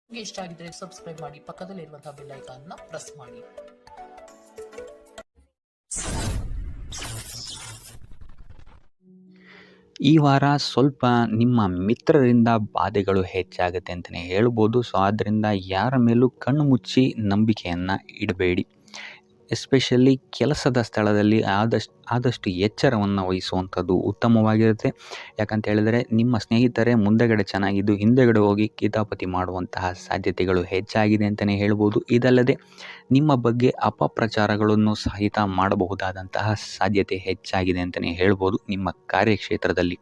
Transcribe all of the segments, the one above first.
ನಿಮಗೆ ಇಷ್ಟ ಆಗಿದ್ರೆ ಸಬ್ಸ್ಕ್ರೈಬ್ ಮಾಡಿ, ಪಕ್ಕದಲ್ಲಿರುವಂತಹ ಬೆಲ್ ಐಕಾನ್ನ ಪ್ರೆಸ್ ಮಾಡಿ. ಈ ವಾರ ಸ್ವಲ್ಪ ನಿಮ್ಮ ಮಿತ್ರರಿಂದ ಬಾಧೆಗಳು ಹೆಚ್ಚಾಗುತ್ತೆ ಅಂತಲೇ ಹೇಳ್ಬೋದು. ಸೊ ಆದ್ದರಿಂದ ಯಾರ ಮೇಲೂ ಕಣ್ಣು ಮುಚ್ಚಿ ನಂಬಿಕೆಯನ್ನು ಇಡಬೇಡಿ. ಎಸ್ಪೆಷಲಿ ಕೆಲಸದ ಸ್ಥಳದಲ್ಲಿ ಆದಷ್ಟು ಎಚ್ಚರವನ್ನು ವಹಿಸುವಂಥದ್ದು ಉತ್ತಮವಾಗಿರುತ್ತೆ. ಯಾಕಂತ ಹೇಳಿದರೆ ನಿಮ್ಮ ಸ್ನೇಹಿತರೇ ಮುಂದೆಗಡೆ ಚೆನ್ನಾಗಿದ್ದು ಹಿಂದೆಗಡೆ ಹೋಗಿ ಕಿತಾಪತಿ ಮಾಡುವಂತಹ ಸಾಧ್ಯತೆಗಳು ಹೆಚ್ಚಾಗಿದೆ ಅಂತಲೇ ಹೇಳ್ಬೋದು. ಇದಲ್ಲದೆ ನಿಮ್ಮ ಬಗ್ಗೆ ಅಪಪ್ರಚಾರಗಳನ್ನು ಸಹಿತ ಮಾಡಬಹುದಾದಂತಹ ಸಾಧ್ಯತೆ ಹೆಚ್ಚಾಗಿದೆ ಅಂತಲೇ ಹೇಳ್ಬೋದು ನಿಮ್ಮ ಕಾರ್ಯಕ್ಷೇತ್ರದಲ್ಲಿ.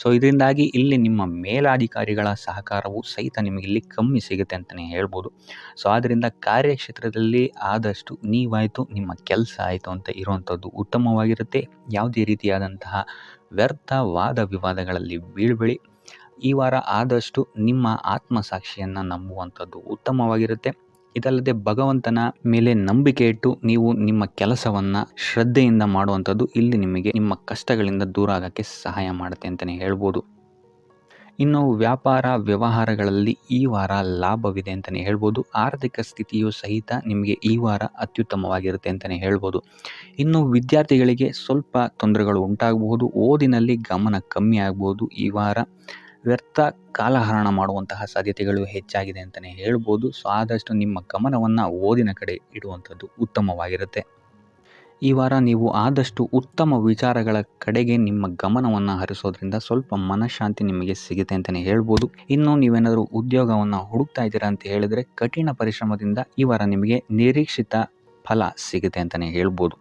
ಸೊ ಇದರಿಂದಾಗಿ ಇಲ್ಲಿ ನಿಮ್ಮ ಮೇಲಾಧಿಕಾರಿಗಳ ಸಹಕಾರವು ಸಹಿತ ನಿಮಗಿಲ್ಲಿ ಕಮ್ಮಿ ಸಿಗುತ್ತೆ ಅಂತಲೇ ಹೇಳ್ಬೋದು. ಸೊ ಆದ್ದರಿಂದ ಕಾರ್ಯಕ್ಷೇತ್ರದಲ್ಲಿ ಆದಷ್ಟು ನೀವಾಯಿತು ನಿಮ್ಮ ಕೆಲಸ ಆಯಿತು ಅಂತ ಇರುವಂಥದ್ದು ಉತ್ತಮವಾಗಿರುತ್ತೆ. ಯಾವುದೇ ರೀತಿಯಾದಂತಹ ವ್ಯರ್ಥ ವಾದ ವಿವಾದಗಳಲ್ಲಿ ಬೀಳ್ಬೇಡಿ. ಈ ವಾರ ಆದಷ್ಟು ನಿಮ್ಮ ಆತ್ಮಸಾಕ್ಷಿಯನ್ನು ನಂಬುವಂಥದ್ದು ಉತ್ತಮವಾಗಿರುತ್ತೆ. ಇದಲ್ಲದೆ ಭಗವಂತನ ಮೇಲೆ ನಂಬಿಕೆ ಇಟ್ಟು ನೀವು ನಿಮ್ಮ ಕೆಲಸವನ್ನು ಶ್ರದ್ಧೆಯಿಂದ ಮಾಡುವಂಥದ್ದು ಇಲ್ಲಿ ನಿಮಗೆ ನಿಮ್ಮ ಕಷ್ಟಗಳಿಂದ ದೂರ ಆಗೋಕ್ಕೆ ಸಹಾಯ ಮಾಡುತ್ತೆ ಅಂತಲೇ ಹೇಳ್ಬೋದು. ಇನ್ನು ವ್ಯಾಪಾರ ವ್ಯವಹಾರಗಳಲ್ಲಿ ಈ ವಾರ ಲಾಭವಿದೆ ಅಂತಲೇ ಹೇಳ್ಬೋದು. ಆರ್ಥಿಕ ಸ್ಥಿತಿಯು ಸಹಿತ ನಿಮಗೆ ಈ ವಾರ ಅತ್ಯುತ್ತಮವಾಗಿರುತ್ತೆ ಅಂತಲೇ ಹೇಳ್ಬೋದು. ಇನ್ನು ವಿದ್ಯಾರ್ಥಿಗಳಿಗೆ ಸ್ವಲ್ಪ ತೊಂದರೆಗಳು ಉಂಟಾಗಬಹುದು. ಓದಿನಲ್ಲಿ ಗಮನ ಕಮ್ಮಿ ಆಗ್ಬೋದು. ಈ ವಾರ ವ್ಯರ್ಥ ಕಾಲಹರಣ ಮಾಡುವಂತಹ ಸಾಧ್ಯತೆಗಳು ಹೆಚ್ಚಾಗಿದೆ ಅಂತಲೇ ಹೇಳ್ಬೋದು. ಸೊ ಆದಷ್ಟು ನಿಮ್ಮ ಗಮನವನ್ನು ಓದಿನ ಕಡೆ ಇಡುವಂಥದ್ದು ಉತ್ತಮವಾಗಿರುತ್ತೆ. ಈ ವಾರ ನೀವು ಆದಷ್ಟು ಉತ್ತಮ ವಿಚಾರಗಳ ಕಡೆಗೆ ನಿಮ್ಮ ಗಮನವನ್ನು ಹರಿಸೋದ್ರಿಂದ ಸ್ವಲ್ಪ ಮನಃಶಾಂತಿ ನಿಮಗೆ ಸಿಗುತ್ತೆ ಅಂತಲೇ ಹೇಳ್ಬೋದು. ಇನ್ನು ನೀವೇನಾದರೂ ಉದ್ಯೋಗವನ್ನು ಹುಡುಕ್ತಾ ಇದ್ದೀರಾ ಅಂತ ಹೇಳಿದರೆ ಕಠಿಣ ಪರಿಶ್ರಮದಿಂದ ಈ ವಾರ ನಿಮಗೆ ನಿರೀಕ್ಷಿತ ಫಲ ಸಿಗುತ್ತೆ ಅಂತಲೇ ಹೇಳ್ಬೋದು.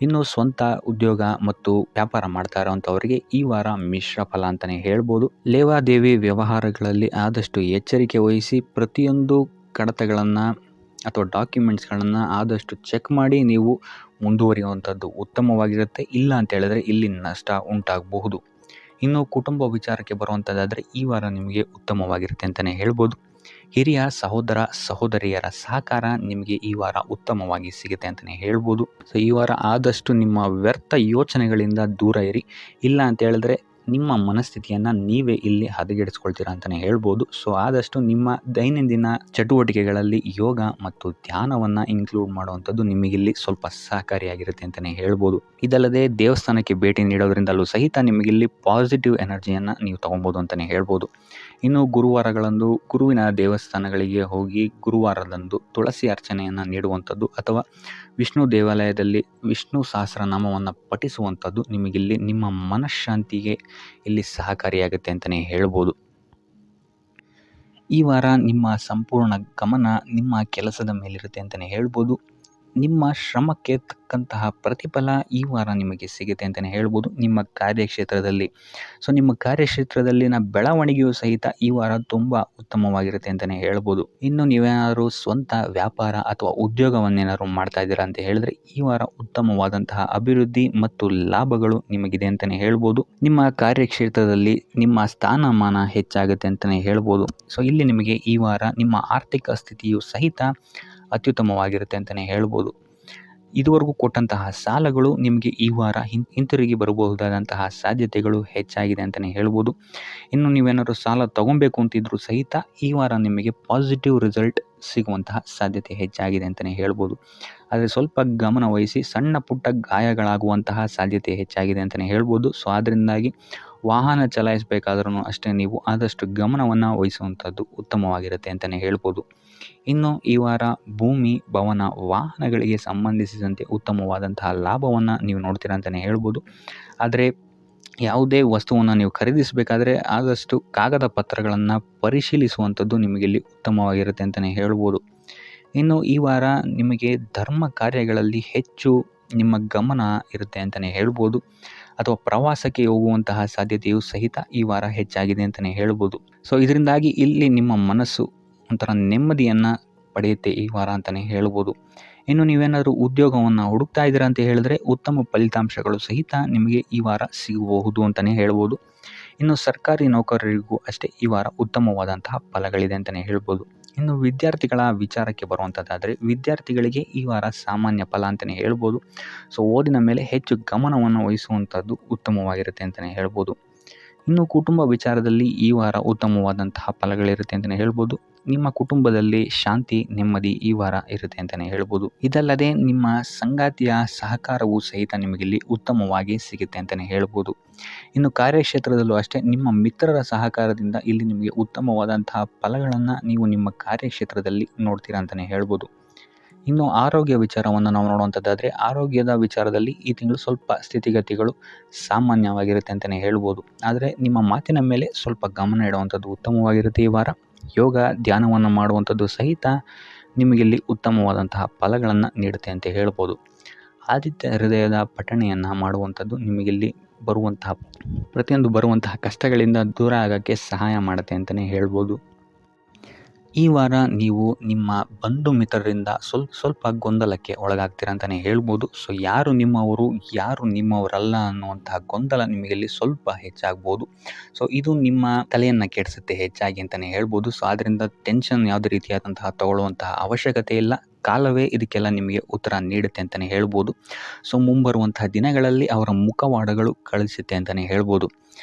ಇನ್ನು ಸ್ವಂತ ಉದ್ಯೋಗ ಮತ್ತು ವ್ಯಾಪಾರ ಮಾಡ್ತಾ ಇರೋವಂಥವರಿಗೆ ಈ ವಾರ ಮಿಶ್ರ ಫಲ ಅಂತಲೇ ಹೇಳ್ಬೋದು. ಲೇವಾದೇವಿ ವ್ಯವಹಾರಗಳಲ್ಲಿ ಆದಷ್ಟು ಎಚ್ಚರಿಕೆ ವಹಿಸಿ ಪ್ರತಿಯೊಂದು ಕಡತಗಳನ್ನು ಅಥವಾ ಡಾಕ್ಯುಮೆಂಟ್ಸ್ಗಳನ್ನು ಆದಷ್ಟು ಚೆಕ್ ಮಾಡಿ ನೀವು ಮುಂದುವರಿಯುವಂಥದ್ದು ಉತ್ತಮವಾಗಿರುತ್ತೆ. ಇಲ್ಲ ಅಂತ ಹೇಳಿದ್ರೆ ಇಲ್ಲಿ ನಷ್ಟ ಉಂಟಾಗಬಹುದು. ಇನ್ನು ಕುಟುಂಬ ವಿಚಾರಕ್ಕೆ ಬರುವಂಥದ್ದಾದರೆ ಈ ವಾರ ನಿಮಗೆ ಉತ್ತಮವಾಗಿರುತ್ತೆ ಅಂತಲೇ ಹೇಳ್ಬೋದು. ಹಿರಿಯ ಸಹೋದರ ಸಹೋದರಿಯರ ಸಹಕಾರ ನಿಮಗೆ ಈ ವಾರ ಉತ್ತಮವಾಗಿ ಸಿಗುತ್ತೆ ಅಂತಲೇ ಹೇಳ್ಬೋದು. ಸೊ ಈ ವಾರ ಆದಷ್ಟು ನಿಮ್ಮ ವ್ಯರ್ಥ ಯೋಚನೆಗಳಿಂದ ದೂರ ಇರಿ. ಇಲ್ಲ ಅಂತ ಹೇಳಿದ್ರೆ ನಿಮ್ಮ ಮನಸ್ಥಿತಿಯನ್ನು ನೀವೇ ಇಲ್ಲಿ ಹದಗೆಡಿಸ್ಕೊಳ್ತೀರಾ ಅಂತಲೇ ಹೇಳ್ಬೋದು. ಸೊ ಆದಷ್ಟು ನಿಮ್ಮ ದೈನಂದಿನ ಚಟುವಟಿಕೆಗಳಲ್ಲಿ ಯೋಗ ಮತ್ತು ಧ್ಯಾನವನ್ನು ಇನ್ಕ್ಲೂಡ್ ಮಾಡುವಂಥದ್ದು ನಿಮಗಿಲ್ಲಿ ಸ್ವಲ್ಪ ಸಹಕಾರಿಯಾಗಿರುತ್ತೆ ಅಂತಲೇ ಹೇಳ್ಬೋದು. ಇದಲ್ಲದೆ ದೇವಸ್ಥಾನಕ್ಕೆ ಭೇಟಿ ನೀಡೋದ್ರಿಂದಲೂ ಸಹಿತ ನಿಮಗಿಲ್ಲಿ ಪಾಸಿಟಿವ್ ಎನರ್ಜಿಯನ್ನು ನೀವು ತೊಗೊಬೋದು ಅಂತಲೇ ಹೇಳ್ಬೋದು. ಇನ್ನು ಗುರುವಾರಗಳಂದು ಗುರುವಿನ ದೇವಸ್ಥಾನಗಳಿಗೆ ಹೋಗಿ ಗುರುವಾರದಂದು ತುಳಸಿ ಅರ್ಚನೆಯನ್ನು ನೀಡುವಂಥದ್ದು ಅಥವಾ ವಿಷ್ಣು ದೇವಾಲಯದಲ್ಲಿ ವಿಷ್ಣು ಸಹಸ್ರನಾಮವನ್ನು ಪಠಿಸುವಂಥದ್ದು ನಿಮಗಿಲ್ಲಿ ನಿಮ್ಮ ಮನಃಶಾಂತಿಗೆ ಇಲ್ಲಿ ಸಹಕಾರಿಯಾಗುತ್ತೆ ಅಂತಲೇ ಹೇಳ್ಬೋದು. ಈ ವಾರ ನಿಮ್ಮ ಸಂಪೂರ್ಣ ಗಮನ ನಿಮ್ಮ ಕೆಲಸದ ಮೇಲಿರುತ್ತೆ ಅಂತಲೇ ಹೇಳ್ಬೋದು. ನಿಮ್ಮ ಶ್ರಮಕ್ಕೆ ತಕ್ಕಂತಹ ಪ್ರತಿಫಲ ಈ ವಾರ ನಿಮಗೆ ಸಿಗುತ್ತೆ ಅಂತಲೇ ಹೇಳ್ಬೋದು ನಿಮ್ಮ ಕಾರ್ಯಕ್ಷೇತ್ರದಲ್ಲಿ. ಸೊ ನಿಮ್ಮ ಕಾರ್ಯಕ್ಷೇತ್ರದಲ್ಲಿನ ಬೆಳವಣಿಗೆಯೂ ಸಹಿತ ಈ ವಾರ ತುಂಬ ಉತ್ತಮವಾಗಿರುತ್ತೆ ಅಂತಲೇ ಹೇಳ್ಬೋದು. ಇನ್ನು ನೀವೇನಾದರೂ ಸ್ವಂತ ವ್ಯಾಪಾರ ಅಥವಾ ಉದ್ಯೋಗವನ್ನೇನಾದ್ರು ಮಾಡ್ತಾ ಇದ್ದೀರಾ ಅಂತ ಹೇಳಿದ್ರೆ ಈ ವಾರ ಉತ್ತಮವಾದಂತಹ ಅಭಿವೃದ್ಧಿ ಮತ್ತು ಲಾಭಗಳು ನಿಮಗಿದೆ ಅಂತಲೇ ಹೇಳ್ಬೋದು. ನಿಮ್ಮ ಕಾರ್ಯಕ್ಷೇತ್ರದಲ್ಲಿ ನಿಮ್ಮ ಸ್ಥಾನಮಾನ ಹೆಚ್ಚಾಗುತ್ತೆ ಅಂತಲೇ ಹೇಳ್ಬೋದು. ಸೊ ಇಲ್ಲಿ ನಿಮಗೆ ಈ ವಾರ ನಿಮ್ಮ ಆರ್ಥಿಕ ಸ್ಥಿತಿಯು ಸಹಿತ ಅತ್ಯುತ್ತಮವಾಗಿರುತ್ತೆ ಅಂತಲೇ ಹೇಳ್ಬೋದು. ಇದುವರೆಗೂ ಕೊಟ್ಟಂತಹ ಸಾಲಗಳು ನಿಮಗೆ ಈ ವಾರ ಹಿಂತಿರುಗಿ ಬರಬಹುದಾದಂತಹ ಸಾಧ್ಯತೆಗಳು ಹೆಚ್ಚಾಗಿದೆ ಅಂತಲೇ ಹೇಳ್ಬೋದು. ಇನ್ನು ನೀವೇನಾದರೂ ಸಾಲ ತಗೊಬೇಕು ಅಂತಿದ್ರು ಸಹಿತ ಈ ವಾರ ನಿಮಗೆ ಪಾಸಿಟಿವ್ ರಿಸಲ್ಟ್ ಸಿಗುವಂತಹ ಸಾಧ್ಯತೆ ಹೆಚ್ಚಾಗಿದೆ ಅಂತಲೇ ಹೇಳ್ಬೋದು. ಆದರೆ ಸ್ವಲ್ಪ ಗಮನ ವಹಿಸಿ ಸಣ್ಣ ಪುಟ್ಟ ಗಾಯಗಳಾಗುವಂತಹ ಸಾಧ್ಯತೆ ಹೆಚ್ಚಾಗಿದೆ ಅಂತಲೇ ಹೇಳ್ಬೋದು. ಸೊ ಅದರಿಂದಾಗಿ ವಾಹನ ಚಲಾಯಿಸಬೇಕಾದ್ರೂ ಅಷ್ಟೇ ನೀವು ಆದಷ್ಟು ಗಮನವನ್ನು ವಹಿಸುವಂಥದ್ದು ಉತ್ತಮವಾಗಿರುತ್ತೆ ಅಂತಲೇ ಹೇಳ್ಬೋದು. ಇನ್ನು ಈ ವಾರ ಭೂಮಿ ಭವನ ವಾಹನಗಳಿಗೆ ಸಂಬಂಧಿಸಿದಂತೆ ಉತ್ತಮವಾದಂತಹ ಲಾಭವನ್ನು ನೀವು ನೋಡ್ತೀರಾ ಅಂತಲೇ ಹೇಳ್ಬೋದು. ಆದರೆ ಯಾವುದೇ ವಸ್ತುವನ್ನು ನೀವು ಖರೀದಿಸಬೇಕಾದ್ರೆ ಆದಷ್ಟು ಕಾಗದ ಪತ್ರಗಳನ್ನು ಪರಿಶೀಲಿಸುವಂಥದ್ದು ನಿಮಗಿಲ್ಲಿ ಉತ್ತಮವಾಗಿರುತ್ತೆ ಅಂತಲೇ ಹೇಳ್ಬೋದು. ಇನ್ನು ಈ ವಾರ ನಿಮಗೆ ಧರ್ಮ ಕಾರ್ಯಗಳಲ್ಲಿ ಹೆಚ್ಚು ನಿಮ್ಮ ಗಮನ ಇರುತ್ತೆ ಅಂತಲೇ ಹೇಳ್ಬೋದು. ಅಥವಾ ಪ್ರವಾಸಕ್ಕೆ ಹೋಗುವಂತಹ ಸಾಧ್ಯತೆಯು ಸಹಿತ ಈ ವಾರ ಹೆಚ್ಚಾಗಿದೆ ಅಂತಲೇ ಹೇಳ್ಬೋದು. ಸೊ ಇದರಿಂದಾಗಿ ಇಲ್ಲಿ ನಿಮ್ಮ ಮನಸ್ಸು ಒಂಥರ ನೆಮ್ಮದಿಯನ್ನು ಪಡೆಯುತ್ತೆ ಈ ವಾರ ಅಂತಲೇ ಹೇಳ್ಬೋದು. ಇನ್ನು ನೀವೇನಾದರೂ ಉದ್ಯೋಗವನ್ನು ಹುಡುಕ್ತಾ ಇದ್ದೀರಾ ಅಂತ ಹೇಳಿದ್ರೆ ಉತ್ತಮ ಫಲಿತಾಂಶಗಳು ಸಹಿತ ನಿಮಗೆ ಈ ವಾರ ಸಿಗಬಹುದು ಅಂತಲೇ ಹೇಳ್ಬೋದು. ಇನ್ನು ಸರ್ಕಾರಿ ನೌಕರರಿಗೂ ಅಷ್ಟೇ ಈ ವಾರ ಉತ್ತಮವಾದಂತಹ ಫಲಗಳಿದೆ ಅಂತಲೇ ಹೇಳ್ಬೋದು. ಇನ್ನು ವಿದ್ಯಾರ್ಥಿಗಳ ವಿಚಾರಕ್ಕೆ ಬರುವಂಥದ್ದಾದರೆ ವಿದ್ಯಾರ್ಥಿಗಳಿಗೆ ಈ ವಾರ ಸಾಮಾನ್ಯ ಫಲ ಅಂತಲೇ ಹೇಳ್ಬೋದು. ಸೊ ಓದಿನ ಮೇಲೆ ಹೆಚ್ಚು ಗಮನವನ್ನು ವಹಿಸುವಂಥದ್ದು ಉತ್ತಮವಾಗಿರುತ್ತೆ ಅಂತಲೇ ಹೇಳ್ಬೋದು. ಇನ್ನು ಕುಟುಂಬ ವಿಚಾರದಲ್ಲಿ ಈ ವಾರ ಉತ್ತಮವಾದಂತಹ ಫಲಗಳಿರುತ್ತೆ ಅಂತಲೇ ಹೇಳ್ಬೋದು. ನಿಮ್ಮ ಕುಟುಂಬದಲ್ಲಿ ಶಾಂತಿ ನೆಮ್ಮದಿ ಈ ವಾರ ಇರುತ್ತೆ ಅಂತಲೇ ಹೇಳ್ಬೋದು. ಇದಲ್ಲದೆ ನಿಮ್ಮ ಸಂಗಾತಿಯ ಸಹಕಾರವೂ ಸಹಿತ ನಿಮಗಿಲ್ಲಿ ಉತ್ತಮವಾಗಿ ಸಿಗುತ್ತೆ ಅಂತಲೇ ಹೇಳ್ಬೋದು. ಇನ್ನು ಕಾರ್ಯಕ್ಷೇತ್ರದಲ್ಲೂ ಅಷ್ಟೇ ನಿಮ್ಮ ಮಿತ್ರರ ಸಹಕಾರದಿಂದ ಇಲ್ಲಿ ನಿಮಗೆ ಉತ್ತಮವಾದಂತಹ ಫಲಗಳನ್ನು ನೀವು ನಿಮ್ಮ ಕಾರ್ಯಕ್ಷೇತ್ರದಲ್ಲಿ ನೋಡ್ತೀರಾ ಅಂತಲೇ ಹೇಳ್ಬೋದು. ಇನ್ನು ಆರೋಗ್ಯ ವಿಚಾರವನ್ನು ನಾವು ನೋಡುವಂಥದ್ದಾದರೆ ಆರೋಗ್ಯದ ವಿಚಾರದಲ್ಲಿ ಈ ತಿಂಗಳು ಸ್ವಲ್ಪ ಸ್ಥಿತಿಗತಿಗಳು ಸಾಮಾನ್ಯವಾಗಿರುತ್ತೆ ಅಂತಲೇ ಹೇಳ್ಬೋದು. ಆದರೆ ನಿಮ್ಮ ಮಾತಿನ ಮೇಲೆ ಸ್ವಲ್ಪ ಗಮನ ಇಡುವಂಥದ್ದು ಉತ್ತಮವಾಗಿರುತ್ತೆ. ಈ ವಾರ ಯೋಗ ಧ್ಯಾನವನ್ನು ಮಾಡುವಂಥದ್ದು ಸಹಿತ ನಿಮಗಿಲ್ಲಿ ಉತ್ತಮವಾದಂತಹ ಫಲಗಳನ್ನು ನೀಡುತ್ತೆ ಅಂತ ಹೇಳ್ಬೋದು. ಆದಿತ್ಯ ಹೃದಯದ ಪಠಣೆಯನ್ನು ಮಾಡುವಂಥದ್ದು ನಿಮಗಿಲ್ಲಿ ಬರುವಂತಹ ಕಷ್ಟಗಳಿಂದ ದೂರ ಆಗೋಕ್ಕೆ ಸಹಾಯ ಮಾಡುತ್ತೆ ಅಂತಲೇ ಹೇಳ್ಬೋದು. ಈ ವಾರ ನೀವು ನಿಮ್ಮ ಬಂಧು ಮಿತ್ರರಿಂದ ಸ್ವಲ್ಪ ಗೊಂದಲಕ್ಕೆ ಒಳಗಾಗ್ತೀರ ಅಂತಲೇ ಹೇಳ್ಬೋದು. ಸೊ ಯಾರು ನಿಮ್ಮವರು ಯಾರು ನಿಮ್ಮವರಲ್ಲ ಅನ್ನುವಂತಹ ಗೊಂದಲ ನಿಮಗಿಲ್ಲಿ ಸ್ವಲ್ಪ ಹೆಚ್ಚಾಗ್ಬೋದು. ಸೊ ಇದು ನಿಮ್ಮ ತಲೆಯನ್ನು ಕೆಡಿಸುತ್ತೆ ಹೆಚ್ಚಾಗಿ ಅಂತಲೇ ಹೇಳ್ಬೋದು. ಸೊ ಆದ್ದರಿಂದ ಟೆನ್ಷನ್ ಯಾವುದೇ ರೀತಿಯಾದಂತಹ ತಗೊಳ್ಳುವಂತಹ ಅವಶ್ಯಕತೆ ಇಲ್ಲ. ಕಾಲವೇ ಇದಕ್ಕೆಲ್ಲ ನಿಮಗೆ ಉತ್ತರ ನೀಡುತ್ತೆ ಅಂತಲೇ ಹೇಳ್ಬೋದು. ಸೊ ಮುಂಬರುವಂತಹ ದಿನಗಳಲ್ಲಿ ಅವರ ಮುಖವಾಡಗಳು ಕಳಿಸುತ್ತೆ ಅಂತಲೇ ಹೇಳ್ಬೋದು.